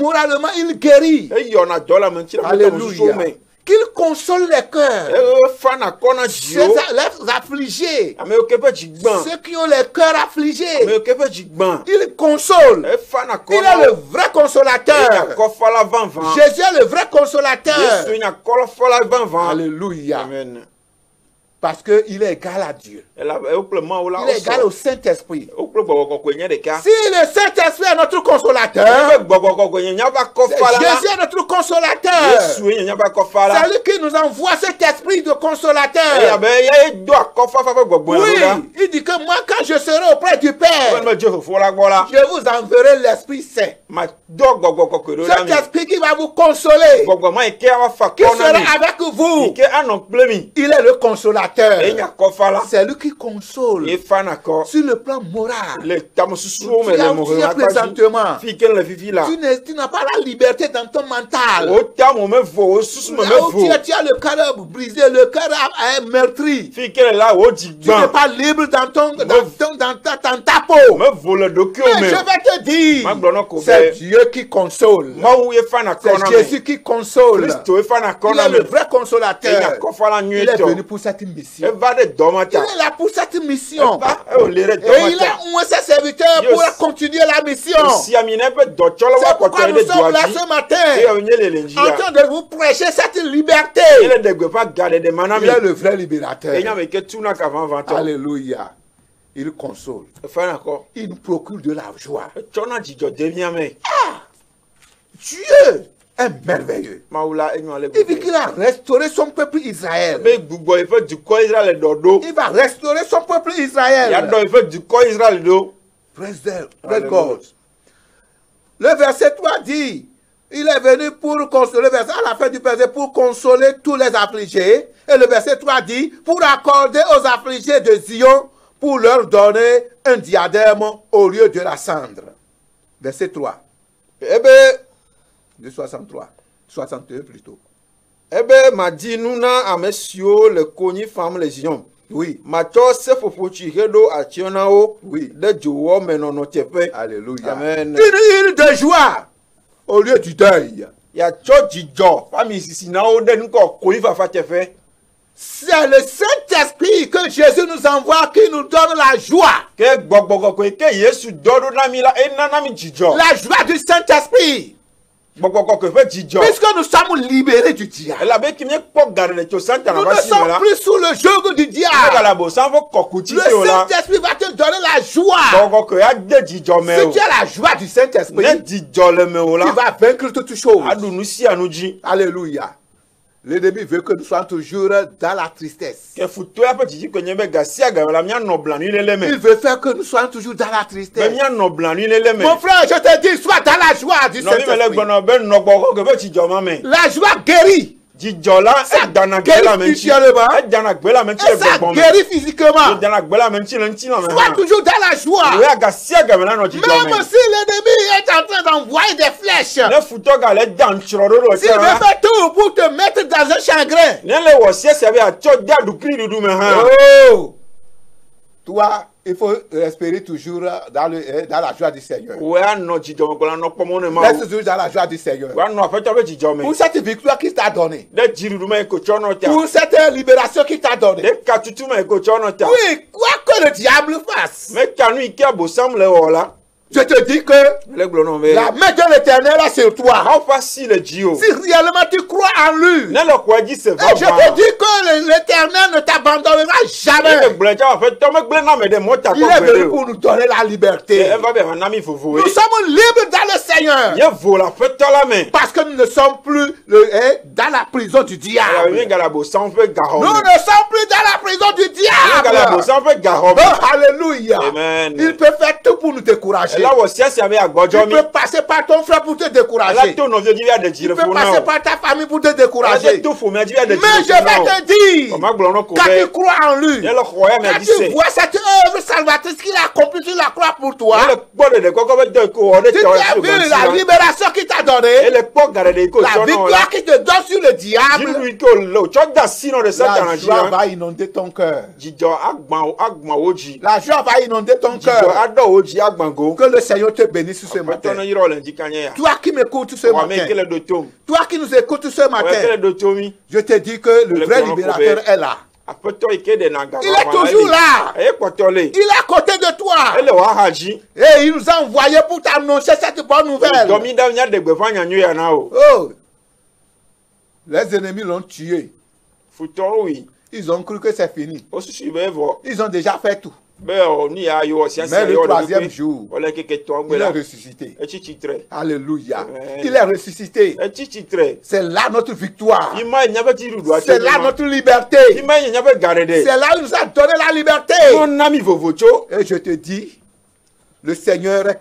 Speaker 1: Moralement, il guérit. Alléluia. Qu'il console les cœurs. Les affligés. Ceux qui ont les cœurs affligés. Il console. Il est le vrai consolateur. Jésus est le vrai consolateur. Alléluia.
Speaker 2: Amen.
Speaker 1: Parce qu'il est égal à Dieu. Il est égal au Saint-Esprit. Si le Saint-Esprit est notre consolateur, Jésus est notre consolateur. C'est lui qui nous envoie cet esprit de consolateur. Oui, il dit que moi, quand je serai auprès du Père, je vous enverrai l'Esprit Saint. Cet esprit qui va vous consoler, qui sera avec vous. Il est le consolateur. C'est lui qui console sur le plan moral. Tu es présentement. Tu n'as pas la liberté dans ton mental. Tu as le cœur brisé, le cœur meurtri. Tu n'es pas libre dans ta peau. Mais je vais te dire, c'est Dieu qui console. C'est Jésus qui console. Il est le vrai consolateur. Il est venu pour cette mission. Il est là pour cette mission. Et il a oué ses serviteurs pour continuer la mission. C'est pourquoi nous sommes là ce matin en train de vous prêcher cette liberté. Il est le vrai libérateur. Alléluia. Il console. Il nous procure de la joie. Dieu est merveilleux. Il dit qu'il a restauré son peuple Israël. Il va restaurer son peuple Israël. Praise God. Le verset 3 dit, il est venu pour consoler, à la fin du verset, pour consoler tous les affligés. Et le verset 3 dit, pour accorder aux affligés de Zion, pour leur donner un diadème au lieu de la cendre. Verset 3. De 63, 61 plutôt.
Speaker 2: M'a dit nous na amesio le cogni femme les ions.
Speaker 1: Oui.
Speaker 2: Macho se fofochi redo ationao.
Speaker 1: Oui.
Speaker 2: De joie menono tepe.
Speaker 1: Alléluia.
Speaker 2: Amen.
Speaker 1: Une île de joie au lieu du deuil.
Speaker 2: Ya cho jijo. Fami sisi na o de nko koi va fa tefe.
Speaker 1: C'est le Saint-Esprit que Jésus nous envoie qui nous donne la joie.
Speaker 2: Que ke Yesu dodo na mi la enana mi jijo.
Speaker 1: La joie du Saint-Esprit. Puisque nous sommes libérés du diable. Nous ne sommes plus sous le joug du diable. Le Saint-Esprit va te donner la joie. Si tu as la joie du Saint-Esprit, tu vas vaincre toutes choses. Alléluia. L'ennemi veut que nous soyons toujours dans la tristesse. Il veut faire que nous soyons toujours dans la tristesse. Mon frère, je te dis, sois dans la joie du Saint-Esprit. La joie guérit. Ça guérit spirituellement. Et ça guérit physiquement. Sois toujours dans la joie. Même si l'ennemi est en train d'envoyer des flèches, s'il veut faire tout pour te mettre dans un chagrin. Oh, toi, il faut respirer toujours dans la joie du Seigneur. Reste toujours dans la joie du Seigneur. Pour cette victoire qu'il t'a donnée. Pour cette libération qu'il t'a donnée. Oui, quoi que le diable fasse. Je te dis que la main de l'Éternel est sur toi. Si réellement tu crois en lui, et je te dis que l'Éternel ne t'abandonnera jamais. Il est venu pour nous donner la liberté. Nous sommes libres dans le Seigneur.
Speaker 2: Ye vola fetɔ la me.
Speaker 1: Parce que nous ne sommes plus dans la prison du diable.
Speaker 2: Mi galabo san fɛ garɔ
Speaker 1: Nous
Speaker 2: me.
Speaker 1: ne sommes plus dans la prison du
Speaker 2: Mi galabo
Speaker 1: diable.
Speaker 2: san fɛ garɔ me.
Speaker 1: Oh, alléluia.
Speaker 2: Amen.
Speaker 1: Il peut faire tout pour nous décourager.
Speaker 2: Ela wɔ siasia mi agbɔdzɔ
Speaker 1: Il
Speaker 2: mi.
Speaker 1: peut passer par ton frère pour te
Speaker 2: Ela
Speaker 1: décourager.
Speaker 2: to nɔviɛ dzi bi ade
Speaker 1: Il
Speaker 2: dzi le
Speaker 1: peut
Speaker 2: fo na
Speaker 1: passer
Speaker 2: o.
Speaker 1: par ta famille pour te
Speaker 2: Ela
Speaker 1: décourager.
Speaker 2: to fo mi dzi bi ade dzi
Speaker 1: Mais
Speaker 2: le
Speaker 1: je
Speaker 2: fo na
Speaker 1: vais
Speaker 2: o.
Speaker 1: te dire,
Speaker 2: Ɔma gblɔ nɔ ko
Speaker 1: quand tu
Speaker 2: bɛ.
Speaker 1: crois en lui,
Speaker 2: Ye le xɔ ya mi
Speaker 1: quand
Speaker 2: adi
Speaker 1: tu
Speaker 2: se.
Speaker 1: vois cette œuvre salvatrice qu'il a accomplie sur la croix pour toi,
Speaker 2: Ele kpɔ ɖeɖe kɔkɔ bɛ dɔ ko wɔ
Speaker 1: tu
Speaker 2: ɖe tɔ
Speaker 1: as
Speaker 2: ɛsi
Speaker 1: vu
Speaker 2: o
Speaker 1: la
Speaker 2: la.
Speaker 1: libération qu'il t'a donnée,
Speaker 2: Ele kpɔ gaɖeɖe ko
Speaker 1: la
Speaker 2: tsɔ nɔ la.
Speaker 1: victoire qu'il te donne sur le diable,
Speaker 2: Dziɖuɖu ke wòle o tsɔ da si nɔ ɖe
Speaker 1: la
Speaker 2: Satana dzi
Speaker 1: joie
Speaker 2: la.
Speaker 1: va inonder ton cœur.
Speaker 2: Dzidzɔ agbã wo dzi.
Speaker 1: La joie va inonder ton
Speaker 2: Dzidzɔ
Speaker 1: cœur.
Speaker 2: aɖɔ wo dzi agbã go.
Speaker 1: Que le Seigneur te bénisse ce
Speaker 2: Aƒetɔ
Speaker 1: matin.
Speaker 2: ne yrɔ le ŋdi kanya ya.
Speaker 1: Toi qui m'écoutes ce
Speaker 2: Wɔ ame
Speaker 1: matin,
Speaker 2: ke le ɖo tom.
Speaker 1: toi qui nous écoutes ce
Speaker 2: Wɔ ke
Speaker 1: matin,
Speaker 2: le ɖo to mi.
Speaker 1: je te dis que le
Speaker 2: Le
Speaker 1: vrai
Speaker 2: grand
Speaker 1: libérateur
Speaker 2: Kobe.
Speaker 1: est là.
Speaker 2: Aƒetɔ yi ke ɖena ga
Speaker 1: Il est toujours là.
Speaker 2: Eye kpɔtɔ le.
Speaker 1: Il est à côté de toi.
Speaker 2: Ele wɔ axa dzi.
Speaker 1: Et il nous a envoyé pour t'annoncer cette bonne nouvelle.
Speaker 2: Dɔmi da nya ɖe gbeƒã nyanyui ya na o.
Speaker 1: Oh, les ennemis l'ont tué.
Speaker 2: Futɔwo wi.
Speaker 1: Ils ont cru que c'est fini.
Speaker 2: Wo susu be vɔ.
Speaker 1: Ils ont déjà fait tout.
Speaker 2: Be nu ya yɔ siasia
Speaker 1: Mais le
Speaker 2: yɔ
Speaker 1: troisième jour,
Speaker 2: Wòle keke tɔ
Speaker 1: il
Speaker 2: gbe
Speaker 1: est
Speaker 2: la.
Speaker 1: ressuscité.
Speaker 2: Etsi tsitre.
Speaker 1: Alléluia.
Speaker 2: Amen.
Speaker 1: Il est ressuscité.
Speaker 2: Etsi tsitre.
Speaker 1: C'est là notre victoire.
Speaker 2: Ima nya be tsiɖuɖua
Speaker 1: C'est là notre liberté.
Speaker 2: Ima nya be gaɖeɖe.
Speaker 1: C'est là où il nous a donné la liberté.
Speaker 2: Wo na mi vovo tso.
Speaker 1: Et je te dis, le Seigneur est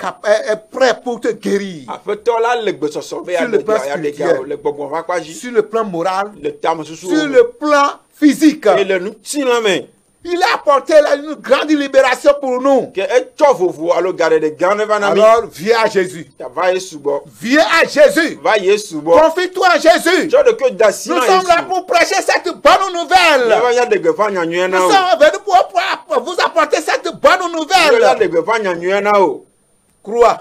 Speaker 1: prêt pour te guérir.
Speaker 2: Aƒetɔ la le gbesɔsɔ be
Speaker 1: Sur le plan
Speaker 2: ya de ga
Speaker 1: spirituel.
Speaker 2: le gbɔgbɔ ƒe akpa dzi.
Speaker 1: Sur le plan moral,
Speaker 2: Le tame susu.
Speaker 1: sur le plan physique.
Speaker 2: Et le ŋutilã me.
Speaker 1: Il a apporté une grande libération pour nous.
Speaker 2: Ke etsɔ vovo alo gaɖeɖe gã ne va na mi.
Speaker 1: Alors, viens à Jésus.
Speaker 2: Ta va Yesu gbɔ.
Speaker 1: Viens à Jésus.
Speaker 2: Va Yesu gbɔ.
Speaker 1: Confie-toi en Jésus.
Speaker 2: Tsɔ ɖeke da si
Speaker 1: Nous
Speaker 2: na
Speaker 1: sommes là
Speaker 2: Yesu.
Speaker 1: pour prêcher cette bonne nouvelle.
Speaker 2: Ya va nya ɖe gbeƒã nyanyuia na
Speaker 1: Nous
Speaker 2: o.
Speaker 1: sommes venus pour vous apporter cette bonne
Speaker 2: Ya
Speaker 1: nouvelle.
Speaker 2: ɖe gbeƒã nyanyuia na o.
Speaker 1: Crois.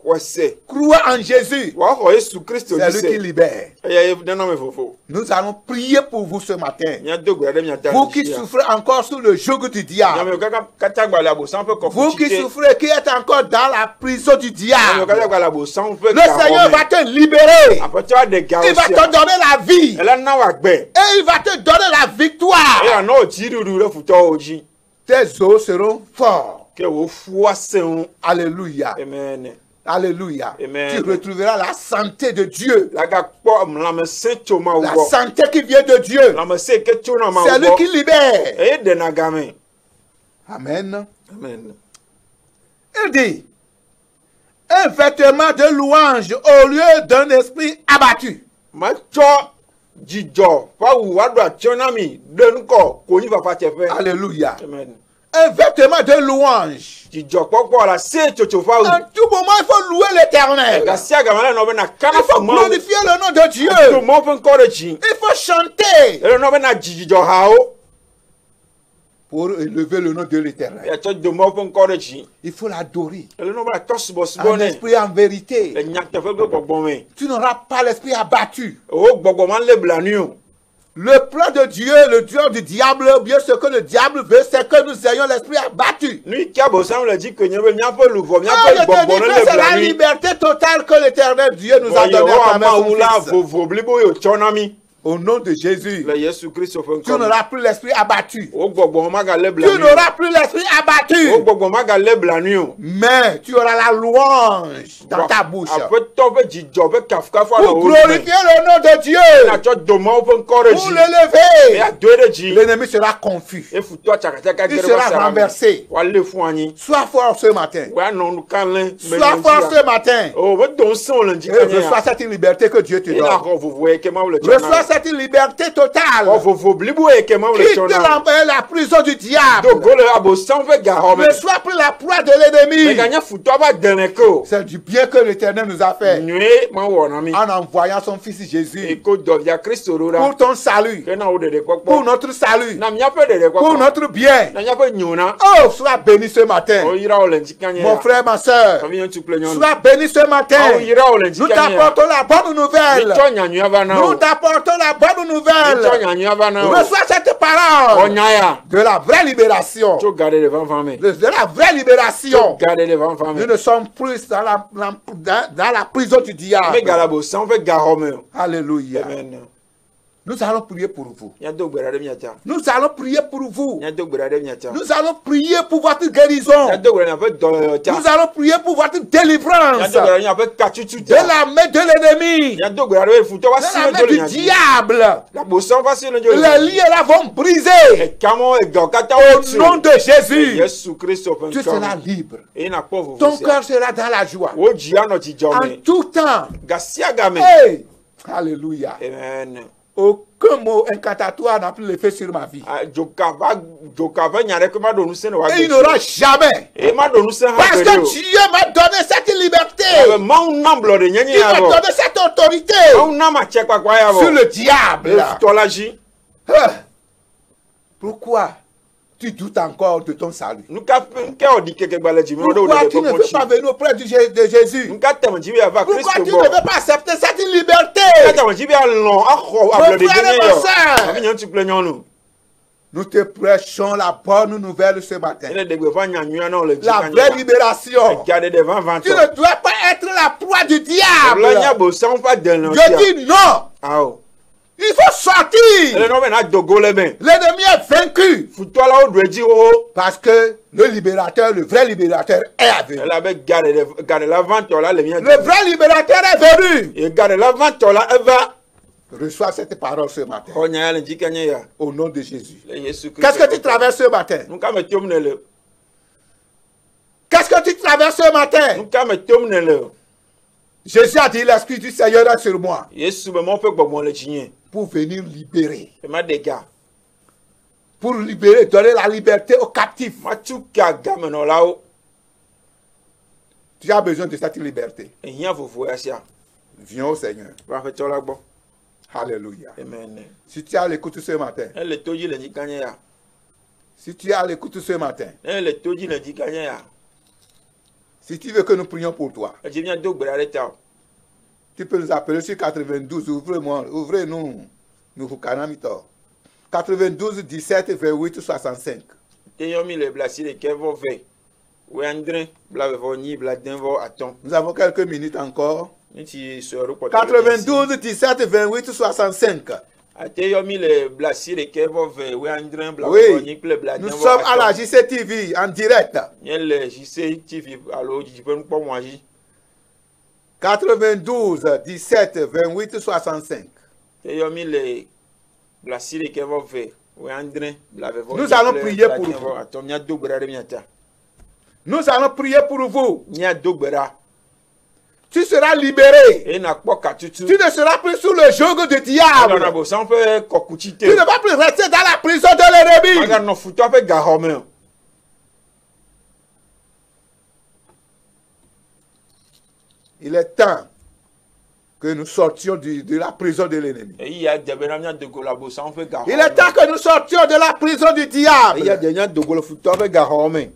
Speaker 2: Xɔse.
Speaker 1: Crois en Jésus.
Speaker 2: Wòaxɔ Yesu Kristo
Speaker 1: C'est
Speaker 2: dzi
Speaker 1: lui qui
Speaker 2: se.
Speaker 1: libère.
Speaker 2: Eya ye nana me vovo.
Speaker 1: Nous allons prier pour vous ce matin.
Speaker 2: Miado gbe ɖe miata
Speaker 1: Vous qui souffrez encore sous le joug du diable.
Speaker 2: Nyame kaka gbalẽ abosam ƒe
Speaker 1: Vous qui
Speaker 2: kɔkɔtsite.
Speaker 1: souffrez, qui êtes encore dans la prison du
Speaker 2: Nyame
Speaker 1: diable.
Speaker 2: kaka gbalẽ abosam ƒe
Speaker 1: Le Seigneur va te libérer.
Speaker 2: Aƒetɔ aɖe ga
Speaker 1: Il va te donner la vie.
Speaker 2: Ele na wò agbe.
Speaker 1: Et il va te donner la victoire.
Speaker 2: Eya nɔ dziɖuɖu ɖe futɔwo dzi.
Speaker 1: Tes os seront forts.
Speaker 2: Ke wò fu asẽ.
Speaker 1: Alléluia.
Speaker 2: Amen.
Speaker 1: Alléluia.
Speaker 2: Amen.
Speaker 1: Tu retrouveras la santé de Dieu.
Speaker 2: Lagakpɔ lãmesẽ tso Mawu
Speaker 1: La
Speaker 2: gbɔ.
Speaker 1: santé qui vient de Dieu.
Speaker 2: Lãmesẽ ke tso na Mawu
Speaker 1: C'est lui qui
Speaker 2: gbɔ.
Speaker 1: libère.
Speaker 2: Eye ɖena game.
Speaker 1: Amen.
Speaker 2: Amen.
Speaker 1: Il dit, un vêtement de louange au lieu d'un esprit abattu.
Speaker 2: Matsɔ dzidzɔ ƒe awu woaɖo atsyɔ̃ na mi ɖe ŋkɔ konyi fafatsɛƒe.
Speaker 1: Alléluia.
Speaker 2: Amen.
Speaker 1: Un vêtement de louange.
Speaker 2: Dzidzɔkpɔkpɔ le aseye tsotso ƒe awu.
Speaker 1: En tout moment, il faut louer l'Éternel.
Speaker 2: Gasia game le nɔ bena kana
Speaker 1: Il faut
Speaker 2: fɔ Mawu.
Speaker 1: glorifier le nom de
Speaker 2: To
Speaker 1: Dieu.
Speaker 2: Mawu ƒe ŋkɔ ɖe dzi.
Speaker 1: Il faut chanter
Speaker 2: Ele nɔ bena dzidzɔhawo.
Speaker 1: pour élever le nom de l'Éternel.
Speaker 2: Yatsɔ do Mawu ƒe ŋkɔ ɖe dzi.
Speaker 1: Il faut l'adorer
Speaker 2: Ele nɔ bena tɔsubɔsubɔ
Speaker 1: en
Speaker 2: nɛ.
Speaker 1: esprit, en vérité.
Speaker 2: Le nyateƒe ƒe gbɔgbɔ me.
Speaker 1: Tu n'auras pas l'esprit abattu.
Speaker 2: Wo gbɔgbɔ ma le blanui o.
Speaker 1: Le plan de Dieu, le Dieu du diable, bien ce que le diable veut, c'est que nous ayons l'esprit abattu.
Speaker 2: Nu yi ke abosam le dzi ke nye be míaƒe luʋɔ,
Speaker 1: Ah,
Speaker 2: míaƒe
Speaker 1: je te
Speaker 2: gbɔgbɔ
Speaker 1: dis
Speaker 2: ne
Speaker 1: que
Speaker 2: le
Speaker 1: c'est la
Speaker 2: blanui.
Speaker 1: liberté totale que l'Éternel Dieu nous a
Speaker 2: Vɔ
Speaker 1: donnée à
Speaker 2: Yehowa
Speaker 1: travers
Speaker 2: Mawu la
Speaker 1: son Fils.
Speaker 2: vovo blibo yi wòtsɔ na mi.
Speaker 1: Au nom de Jésus,
Speaker 2: Le Yesu Kristo ƒe
Speaker 1: tu
Speaker 2: ŋkɔ me.
Speaker 1: n'auras plus l'esprit abattu.
Speaker 2: Wo gbɔgbɔ magale
Speaker 1: Tu
Speaker 2: blanui o.
Speaker 1: n'auras plus l'esprit
Speaker 2: Wo
Speaker 1: abattu.
Speaker 2: gbɔgbɔ magale blanui o.
Speaker 1: Mais tu auras la louange dans ta bouche.
Speaker 2: Aƒetɔ ƒe dzidzɔ ƒe kafukafu le
Speaker 1: Pour
Speaker 2: wo
Speaker 1: glorifier
Speaker 2: me.
Speaker 1: le nom de Dieu.
Speaker 2: Natsɔ do Mawu ƒe ŋkɔ ɖe
Speaker 1: Pour
Speaker 2: dzi.
Speaker 1: l'élever.
Speaker 2: Eadoe ɖe dzi.
Speaker 1: L'ennemi sera confus.
Speaker 2: Efutɔ tsakatsaka
Speaker 1: Il
Speaker 2: ge ɖe
Speaker 1: sera
Speaker 2: basa la me.
Speaker 1: renversé.
Speaker 2: Woalé fu anyi.
Speaker 1: Sois fort ce matin.
Speaker 2: Woanɔ nu kalẽ.
Speaker 1: Sois fort ce matin.
Speaker 2: O be do ŋusẽ le ŋdzi
Speaker 1: Et reçois
Speaker 2: kanya.
Speaker 1: cette liberté que Dieu te
Speaker 2: Ena
Speaker 1: donne.
Speaker 2: xɔ vovo yi ke Mawu le tsɔ na
Speaker 1: Reçois
Speaker 2: wo.
Speaker 1: cette liberté totale.
Speaker 2: Xɔ vovo blibo yi ke Mawu le
Speaker 1: Quitte
Speaker 2: tsɔ na wo.
Speaker 1: la prison du diable.
Speaker 2: Do go le abosam ƒe gaxɔ me.
Speaker 1: Ne sois plus la proie de l'ennemi.
Speaker 2: Meganye futɔ ƒe adelẽ ke o.
Speaker 1: C'est du bien que l'Éternel nous a fait
Speaker 2: Nyuie Mawu wɔ na mi.
Speaker 1: en envoyant son Fils Jésus
Speaker 2: Eko dɔvia Kristo ɖo
Speaker 1: pour
Speaker 2: ɖa.
Speaker 1: ton salut,
Speaker 2: Ke na wo ɖeɖe
Speaker 1: pour
Speaker 2: kpɔkpɔ.
Speaker 1: notre salut,
Speaker 2: Na míaƒe ɖeɖe
Speaker 1: pour
Speaker 2: kpɔkpɔ.
Speaker 1: notre bien.
Speaker 2: Na míaƒe nyona.
Speaker 1: Oh, sois béni ce matin.
Speaker 2: O yra wo le ŋdzi kanya.
Speaker 1: Mon frère, ma soeur,
Speaker 2: Ami ŋutsu kple nyɔnu.
Speaker 1: sois béni ce
Speaker 2: Mawu
Speaker 1: matin.
Speaker 2: yra wo le ŋdzi
Speaker 1: Nous
Speaker 2: kanya.
Speaker 1: t'apportons la bonne nouvelle.
Speaker 2: Mitsɔ nyanyua va na
Speaker 1: Nous
Speaker 2: wo.
Speaker 1: t'apportons la bonne
Speaker 2: Mitsɔ
Speaker 1: nouvelle.
Speaker 2: nyanyua va na wo.
Speaker 1: Reçois cette parole
Speaker 2: Ɔnya ya.
Speaker 1: de la vraie libération.
Speaker 2: Tso gaɖeɖe vanvan me.
Speaker 1: De la vraie libération.
Speaker 2: Gaɖeɖe vanvan
Speaker 1: Nous
Speaker 2: me.
Speaker 1: ne sommes plus dans la prison du diable.
Speaker 2: Megale abosam ƒe gaxɔ me o.
Speaker 1: Alléluia.
Speaker 2: Amen.
Speaker 1: Nous allons prier pour vous.
Speaker 2: Nya do gbera de miata.
Speaker 1: Nous allons prier pour vous.
Speaker 2: Nya do gbera de miata.
Speaker 1: Nous allons prier pour votre guérison.
Speaker 2: Nya do gbera nya pe do ta.
Speaker 1: Nous allons prier pour votre délivrance
Speaker 2: Nya do gbera nya pe katutu
Speaker 1: de la main de l'ennemi,
Speaker 2: nya do gbera de futo wa
Speaker 1: de
Speaker 2: si
Speaker 1: la
Speaker 2: le
Speaker 1: main
Speaker 2: jole
Speaker 1: du
Speaker 2: nya.
Speaker 1: diable.
Speaker 2: La bosan va si le jole.
Speaker 1: Les liens là vont briser.
Speaker 2: E kamo e go kata
Speaker 1: Au
Speaker 2: o tu.
Speaker 1: nom de Jésus,
Speaker 2: Yesu Kristo pe
Speaker 1: tu
Speaker 2: nkan.
Speaker 1: seras libre.
Speaker 2: E na po vo.
Speaker 1: Ton cœur sera dans la joie.
Speaker 2: O ji ano ti
Speaker 1: En
Speaker 2: jome.
Speaker 1: tout temps.
Speaker 2: Gasia game.
Speaker 1: Hey! Alléluia.
Speaker 2: Amen.
Speaker 1: Aucun mot incantatoire n'a plus l'effet sur ma vie.
Speaker 2: Joka va nyare ko ma do nu se na wa.
Speaker 1: Et il n'aura jamais.
Speaker 2: E ma do nu se ha.
Speaker 1: Parce que Dieu m'a donné cette liberté.
Speaker 2: Ma un namble de nyenye
Speaker 1: Il
Speaker 2: ya
Speaker 1: m'a
Speaker 2: bo.
Speaker 1: donné cette autorité
Speaker 2: Ma un nama che kwa ya bo.
Speaker 1: sur le diable.
Speaker 2: Tolaji.
Speaker 1: Pourquoi tu doutes encore de ton salut?
Speaker 2: Nuka o di keke gbaleji mi o do
Speaker 1: Pourquoi
Speaker 2: de
Speaker 1: tu ne
Speaker 2: ko
Speaker 1: veux pas venir auprès de Jésus?
Speaker 2: Nuka temo jibi ava
Speaker 1: Pourquoi
Speaker 2: Kristo
Speaker 1: tu
Speaker 2: bo.
Speaker 1: ne veux pas accepter cette liberté?
Speaker 2: Nuka temo jibi alon akho ablo de
Speaker 1: frère et
Speaker 2: nyenye
Speaker 1: ma
Speaker 2: yo.
Speaker 1: sœur.
Speaker 2: Ami nyan tu plenyon nou.
Speaker 1: Nous te prêchons la bonne nouvelle ce matin.
Speaker 2: Ele de gbe fa nyanyu na le
Speaker 1: La vraie libération.
Speaker 2: Garde devant 20
Speaker 1: Tu ne dois pas être la proie du
Speaker 2: La nya
Speaker 1: diable.
Speaker 2: bo san fa den lo.
Speaker 1: Je dis non.
Speaker 2: Ao.
Speaker 1: Il faut sortir.
Speaker 2: Ele no be na dogo le ben.
Speaker 1: L'ennemi est vaincu.
Speaker 2: Futo la o do eji o.
Speaker 1: Parce que le libérateur, le vrai libérateur est venu.
Speaker 2: Ele be garde la 20 la le mien.
Speaker 1: Le vrai libérateur est venu.
Speaker 2: E garde la 20 la eva.
Speaker 1: Reçois cette parole ce matin.
Speaker 2: O nya le jikanye ya.
Speaker 1: Au nom de Jésus.
Speaker 2: Le Yesu Kristo.
Speaker 1: Qu'est-ce que tu traverses ce matin?
Speaker 2: Nuka me tom ne le.
Speaker 1: Qu'est-ce que tu traverses ce matin?
Speaker 2: Nuka me tom ne le.
Speaker 1: Jésus a dit, l'Esprit du Seigneur est sur moi
Speaker 2: Yesu be mo pe gbogbo le jinye.
Speaker 1: pour venir libérer.
Speaker 2: E ma de ga.
Speaker 1: Pour libérer, donner la liberté aux captifs.
Speaker 2: Ma tu ka ga me no la o.
Speaker 1: Tu as besoin de cette liberté.
Speaker 2: E hian fofo ya sia.
Speaker 1: Viens au Seigneur.
Speaker 2: Ba fe to la gbo.
Speaker 1: Alléluia.
Speaker 2: Amen.
Speaker 1: Si tu as l'écoute ce matin,
Speaker 2: Ele toji le jikanye ya.
Speaker 1: si tu as l'écoute ce matin,
Speaker 2: Ele toji le jikanye ya.
Speaker 1: si tu veux que nous prions pour toi,
Speaker 2: E ji bien do gbera le ta.
Speaker 1: tu peux nous appeler sur 92, ouvrez-nous, nous vous canamito. 92 17 28 65.
Speaker 2: Te yo mi le blasi le kevo ve. We andre bla ve vo ni bla den vo aton.
Speaker 1: Nous avons quelques minutes encore.
Speaker 2: Ni ti so ro po.
Speaker 1: 92 17 28 65.
Speaker 2: Te yo mi le blasi le kevo ve. We andre bla
Speaker 1: Oui,
Speaker 2: ve vo ni ple bla den
Speaker 1: nous
Speaker 2: vo
Speaker 1: sommes à la
Speaker 2: aton.
Speaker 1: JCTV en direct.
Speaker 2: Ni le JC TV alo ji pe npo mo aji.
Speaker 1: 92 17 28 65.
Speaker 2: Te yo mi le blasi le kevo ve. We andre bla ve vo.
Speaker 1: Nous allons prier pour vous.
Speaker 2: Aton nya do gbera de miata.
Speaker 1: Nous allons prier pour vous.
Speaker 2: Nya do gbera.
Speaker 1: Tu seras libéré.
Speaker 2: E na kpo katutu.
Speaker 1: Tu ne seras plus sous le joug du
Speaker 2: Ala na
Speaker 1: diable.
Speaker 2: bo san fe kokuchite.
Speaker 1: Tu ne vas plus rester dans la prison de l'ennemi.
Speaker 2: Aga no futo fe ga home.
Speaker 1: Il est temps que nous sortions de la prison de l'ennemi.
Speaker 2: E ya debe na nya dogo la bo san fe ga home.
Speaker 1: Il est temps que nous sortions de la prison du
Speaker 2: E ya
Speaker 1: diable.
Speaker 2: de nya dogo la futo fe ga home.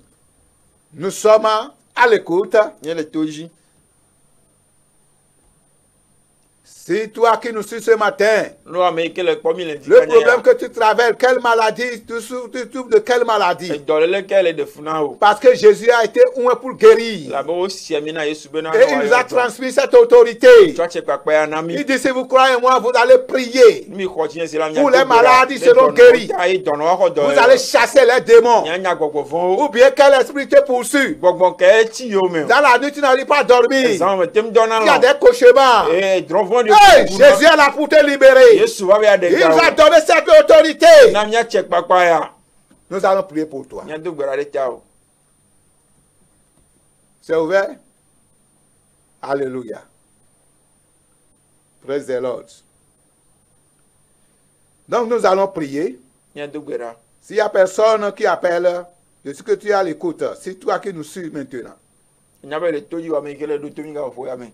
Speaker 1: Nous sommes à l'écoute.
Speaker 2: Nya le toji.
Speaker 1: C'est toi qui nous suis ce matin.
Speaker 2: No ame ke le kpo mi le
Speaker 1: Le
Speaker 2: dikanya.
Speaker 1: problème que tu traverses, quelle maladie, tu souffres de quelle
Speaker 2: E
Speaker 1: maladie?
Speaker 2: dolele ke le de funa o.
Speaker 1: Parce que Jésus a été oint pour guérir.
Speaker 2: La bo si mi na Yesu be na.
Speaker 1: Et il nous a transmis cette autorité.
Speaker 2: Twa che pa ya na mi.
Speaker 1: Il dit, si vous croyez en moi, vous allez prier.
Speaker 2: Mi ko ti se la nya.
Speaker 1: Tous les malades seront guéris.
Speaker 2: Ai dono wa ko do.
Speaker 1: Vous allez chasser les démons.
Speaker 2: nya nya gogo fun.
Speaker 1: Ou bien quel esprit te poursuit.
Speaker 2: Gbogbo ke ti yo me.
Speaker 1: Dans la nuit, tu n'arrives pas à dormir.
Speaker 2: Zan me tem dona
Speaker 1: Il y a
Speaker 2: la.
Speaker 1: des cauchemars.
Speaker 2: E drovon de.
Speaker 1: Hey, Jésus est là pour te libérer.
Speaker 2: Yesu wa be ya de
Speaker 1: Il
Speaker 2: ga.
Speaker 1: nous a donné cette autorité.
Speaker 2: Na nya che pa ya.
Speaker 1: Nous allons prier pour toi.
Speaker 2: Nya do gbera le ta o.
Speaker 1: C'est ouvert? Alléluia. Praise the Lord. Donc nous allons prier.
Speaker 2: Nya do gbera.
Speaker 1: S'il n'y a personne qui appelle, je sais que tu es à l'écoute. C'est toi qui nous suis maintenant.
Speaker 2: Nya be le toji wa me ke le do to mi ga fo ya me.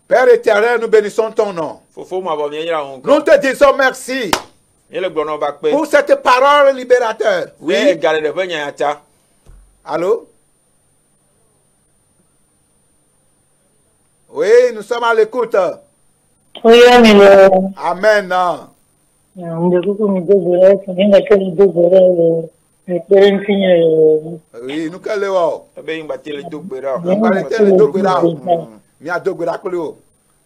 Speaker 1: Père éternel, nous bénissons ton nom.
Speaker 2: Fofo ma bo mi ya on.
Speaker 1: Nous te disons merci
Speaker 2: Ni le gbono ba pe.
Speaker 1: pour cette parole libérateur.
Speaker 2: Oui,
Speaker 1: Oui.
Speaker 2: gale de nya ya ta.
Speaker 1: Allô? Oui, nous sommes à l'écoute.
Speaker 3: Oui, mais
Speaker 1: Amen. Oui, nous qu'elle est.
Speaker 2: Ebe yin ba tele do gbera.
Speaker 1: Nous allons te le doctorat. Mi a dogora kolo.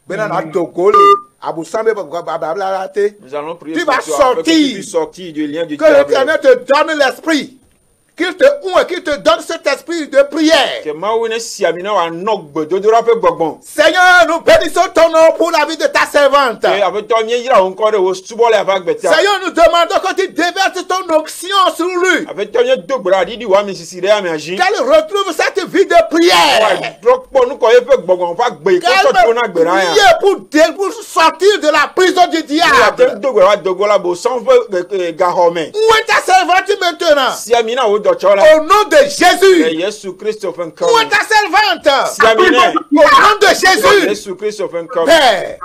Speaker 1: Bena na dogole. Abu sambe bababla te.
Speaker 2: Nous allons prier
Speaker 1: Tu
Speaker 2: pour
Speaker 1: vas
Speaker 2: toi,
Speaker 1: sortir.
Speaker 2: afin que tu puisses sortir du lien du
Speaker 1: Que
Speaker 2: diable.
Speaker 1: l'Éternel te donne l'esprit. Qu'il te ouvre, qu'il te donne cet esprit de prière.
Speaker 2: Que Maouine Siamina wa nok bedodora pe gbogbo.
Speaker 1: Seigneur, nous bénissons ton nom pour la vie de ta servante.
Speaker 2: Que avec toi mien ira encore de wo subo le avak betia.
Speaker 1: Seigneur, nous demandons que tu déverses ton onction sur lui.
Speaker 2: Avec toi mien dogbra di wa mi sisire am agin.
Speaker 1: Qu'elle retrouve cette vie de
Speaker 2: Wa
Speaker 1: prière.
Speaker 2: drok po nu ko ye pe gbogbo fa gbe ko
Speaker 1: Qu'elle
Speaker 2: to to na gbera ya.
Speaker 1: prie pour sortir de la prison du
Speaker 2: Ya te
Speaker 1: diable.
Speaker 2: dogbra wa dogola bo sans fe gahome.
Speaker 1: Où est ta servante maintenant?
Speaker 2: Siamina wo do chola.
Speaker 1: Au nom de Jésus.
Speaker 2: Yesu Christ of
Speaker 1: Où est
Speaker 2: encourage.
Speaker 1: ta servante?
Speaker 2: Siamina.
Speaker 1: Au nom de Jésus.
Speaker 2: Yesu Christ of encourage.
Speaker 1: Père.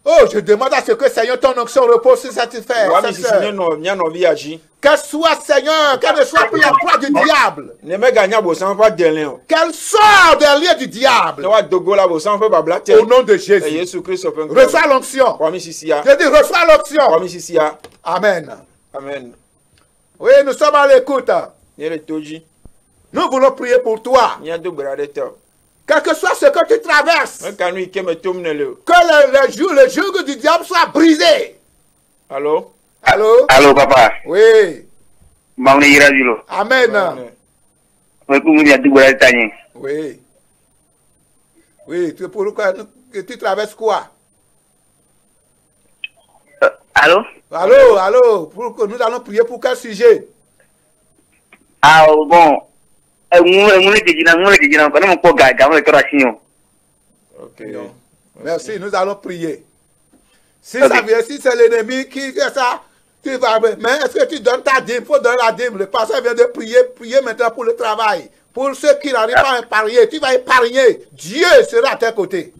Speaker 1: Oh, je demande à ce que, Seigneur, ton onction repose sur cette
Speaker 2: Wa
Speaker 1: femme.
Speaker 2: mi sisine no nya no bi agin.
Speaker 1: Qu'elle soit, Seigneur, qu'elle ne soit plus la proie du diable.
Speaker 2: Ne me gagna bo sans fa delen.
Speaker 1: Qu'elle sorte des liens du diable.
Speaker 2: Ne wa dogola bo sans fa babla te.
Speaker 1: Au nom de Jésus.
Speaker 2: Yesu Christ of encourage.
Speaker 1: Reçois l'onction.
Speaker 2: Wa mi sisia.
Speaker 1: Je dis, reçois
Speaker 2: Wa
Speaker 1: l'onction.
Speaker 2: mi sisia.
Speaker 1: Amen.
Speaker 2: Amen.
Speaker 1: Oui, nous sommes à l'écoute.
Speaker 2: Ni le toji.
Speaker 1: Nous voulons prier pour toi.
Speaker 2: Ni do gbera de te.
Speaker 1: Quel que soit ce que tu traverses,
Speaker 2: Me kanu ike me tom ne le.
Speaker 1: que le joug du diable soit brisé.
Speaker 2: Allô?
Speaker 1: Allô?
Speaker 4: Allô, papa.
Speaker 1: Oui.
Speaker 4: Maman ira dilo.
Speaker 1: Amen.
Speaker 4: Moi, pour me dire tout le temps.
Speaker 1: Oui. Oui, pourquoi tu traverses quoi?
Speaker 4: Allô?
Speaker 1: Allô, allô, pour que nous allons prier pour quel sujet?
Speaker 4: Ah, bon. Moi,
Speaker 2: Ok.
Speaker 1: Merci, nous allons prier. Si ça vient, si c'est l'ennemi qui fait ça, tu vas. Mais est-ce que tu donnes ta dîme? Il faut donner la dîme. Le pasteur vient de prier maintenant pour le travail. Pour ceux qui n'arrivent pas à épargner, tu vas épargner. Dieu sera à tes côtés.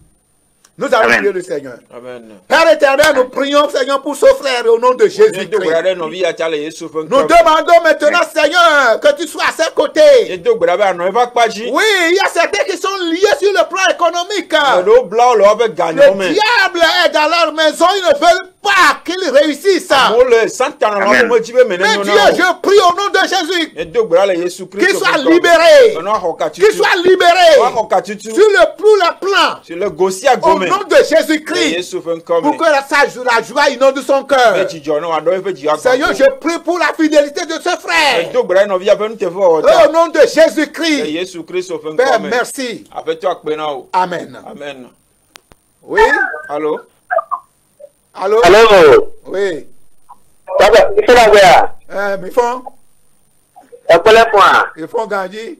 Speaker 1: Nous allons
Speaker 4: Amen.
Speaker 1: prier le Seigneur.
Speaker 2: Amen.
Speaker 1: Père éternel, nous prions, Seigneur, pour ce frère au nom de
Speaker 2: Ni do gbera
Speaker 1: Jésus-Christ.
Speaker 2: de no bi ata le Yesu fe
Speaker 1: Nous
Speaker 2: encourage.
Speaker 1: demandons maintenant, Seigneur, que tu sois à ses
Speaker 2: Ni
Speaker 1: côtés.
Speaker 2: do gbera ba no va paji.
Speaker 1: Oui, il y a certains qui sont liés sur le plan économique.
Speaker 2: Do bla o lo be gagno
Speaker 1: Le
Speaker 2: me.
Speaker 1: diable est dans leur maison, ils ne veulent pas qu'ils réussissent.
Speaker 2: Mo le santana no
Speaker 4: Amen.
Speaker 2: mo jibe me
Speaker 1: Mais
Speaker 2: ne
Speaker 1: Dieu,
Speaker 2: no.
Speaker 1: je prie au nom de Jésus
Speaker 2: Ni do gbera le Yesu Christ.
Speaker 1: qu'il soit libéré.
Speaker 2: No hokati.
Speaker 1: Qu'il soit libéré
Speaker 2: Wa hokati tu.
Speaker 1: sur le plan.
Speaker 2: Sur le gosia
Speaker 1: Au
Speaker 2: gome.
Speaker 1: nom de Jésus-Christ.
Speaker 2: Yesu fe
Speaker 1: Pour
Speaker 2: encourage.
Speaker 1: que la joie inonde son cœur.
Speaker 2: Me ti jo no wa do fe ji akwa.
Speaker 1: Seigneur, je prie pour la fidélité de ce
Speaker 2: Ni
Speaker 1: frère.
Speaker 2: do gbera no bi afa nu te fo
Speaker 1: Au
Speaker 2: ota.
Speaker 1: nom de Jésus-Christ.
Speaker 2: Yesu Christ of
Speaker 1: Père,
Speaker 2: encourage.
Speaker 1: merci.
Speaker 2: Ape to akpe na o.
Speaker 1: Amen.
Speaker 2: Amen.
Speaker 1: Oui.
Speaker 2: Allô?
Speaker 1: Allô?
Speaker 4: Allô?
Speaker 1: Oui.
Speaker 4: Papa, il faut la voir.
Speaker 1: Mais ils font gagner.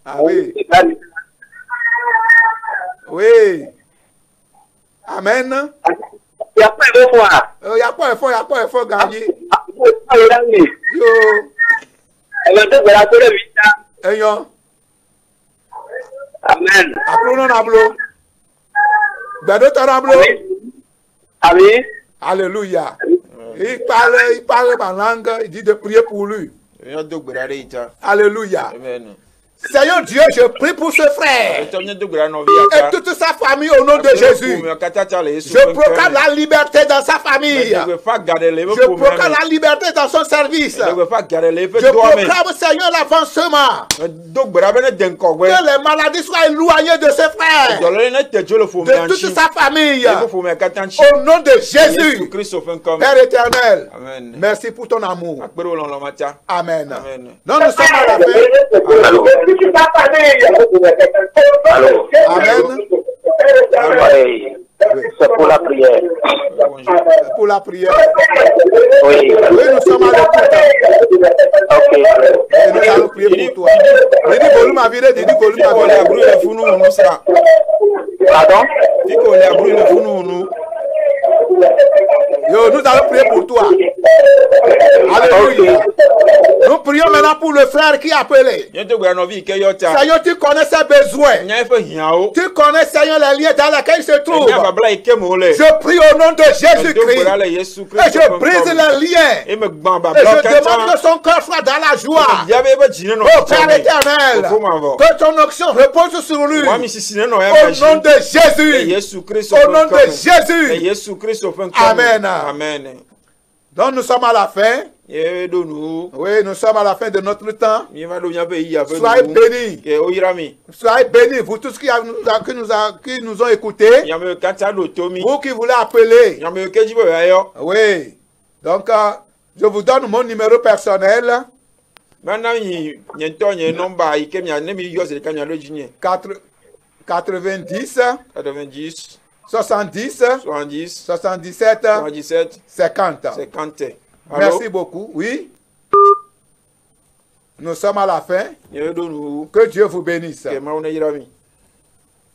Speaker 1: Ah oui. Oui. Amen. Il n'y a pas un fond gagné. Yo. Amen.
Speaker 4: Amen.
Speaker 1: Appelons Nablo. Bedo Tarablo.
Speaker 4: Amen.
Speaker 1: Alléluia. Il parle ma langue, il dit de prier pour lui.
Speaker 2: Ni do gbera de ita.
Speaker 1: Alléluia.
Speaker 2: Amen.
Speaker 1: Seigneur Dieu, je prie pour ce frère
Speaker 2: To ni do gbera no bi
Speaker 1: et
Speaker 2: ata.
Speaker 1: toute sa famille au nom de Jésus. Je proclame la liberté dans sa famille.
Speaker 2: Je
Speaker 1: Je proclame la liberté dans son service. Je proclame, Seigneur, l'avancement. Que les maladies soient éloignées de ce frère, de toute sa famille. Au nom de Jésus. Père éternel,
Speaker 2: Amen.
Speaker 1: merci pour ton amour. Amen.
Speaker 2: Amen.
Speaker 1: Non, nous sommes à la fin.
Speaker 4: Allô? Allô?
Speaker 1: Amen.
Speaker 4: Oui. C'est pour la prière.
Speaker 1: Pour la prière.
Speaker 4: Oui.
Speaker 1: Oui, nous sommes à l'écoute.
Speaker 4: Ok.
Speaker 1: Et nous allons prier pour toi. Didi volume à virer, Didi volume à virer.
Speaker 4: Pardon?
Speaker 1: Yo, nous allons prier pour toi. Alléluia. Nous prions maintenant pour le frère qui a appelé. Seigneur, tu connais ses besoins. Tu connais, Seigneur, les liens dans lesquels il se trouve. Je prie au nom de Jésus-Christ. Et je brise les liens. Et je demande que son cœur soit dans la joie. Oh Père éternel, que ton onction repose sur lui. Au nom de Jésus. Au nom de Jésus. Amen.
Speaker 2: Amen.
Speaker 1: Donc nous sommes à la fin.
Speaker 2: ye do nu
Speaker 1: Oui, nous sommes à la fin de notre temps.
Speaker 2: mi ma do nya pe yi ape
Speaker 1: Soyez bénis.
Speaker 2: ke o yirami
Speaker 1: Soyez bénis, vous tous qui nous ont écoutés.
Speaker 2: ya me kata do tomi
Speaker 1: Vous qui voulez appeler.
Speaker 2: ya me keji bo ayo
Speaker 1: Oui. Donc, je vous donne mon numéro personnel.
Speaker 2: bana yi nyento nye number ike mi ne mi yo se ka mi lo jinye
Speaker 1: 90
Speaker 2: 90
Speaker 1: 70
Speaker 2: 70
Speaker 1: 77
Speaker 2: 77
Speaker 1: 50.
Speaker 2: 50
Speaker 1: Merci beaucoup. Oui. Nous sommes à la fin.
Speaker 2: ye do nu
Speaker 1: Que Dieu vous bénisse.
Speaker 2: ke ma ona yirami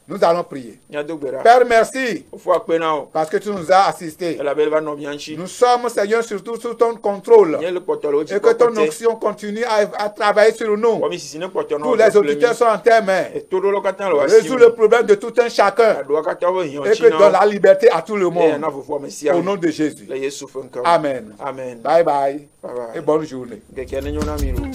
Speaker 1: Nous allons prier.
Speaker 2: nya do gbera
Speaker 1: Père, merci
Speaker 2: o fo ape na o
Speaker 1: parce que tu nous as assistés.
Speaker 2: la belle va no bianchi
Speaker 1: Nous sommes, Seigneur, surtout sous ton contrôle.
Speaker 2: nye le potolo
Speaker 1: Et que ton onction continue à travailler sur nous.
Speaker 2: o mi sisi ne potolo
Speaker 1: Tous les auditeurs sont en tes mains.
Speaker 2: et todo lo kata lo
Speaker 1: Résous le problème de tout un chacun.
Speaker 2: do kata wo hion
Speaker 1: Et que donne la liberté à tout le
Speaker 2: e
Speaker 1: monde.
Speaker 2: na fo fo mesia
Speaker 1: Au nom de Jésus.
Speaker 2: le yesu fo nka
Speaker 1: Amen.
Speaker 2: amen
Speaker 1: Bye bye.
Speaker 2: bye bye
Speaker 1: Et bonne journée.
Speaker 2: ke ke ne nyona miru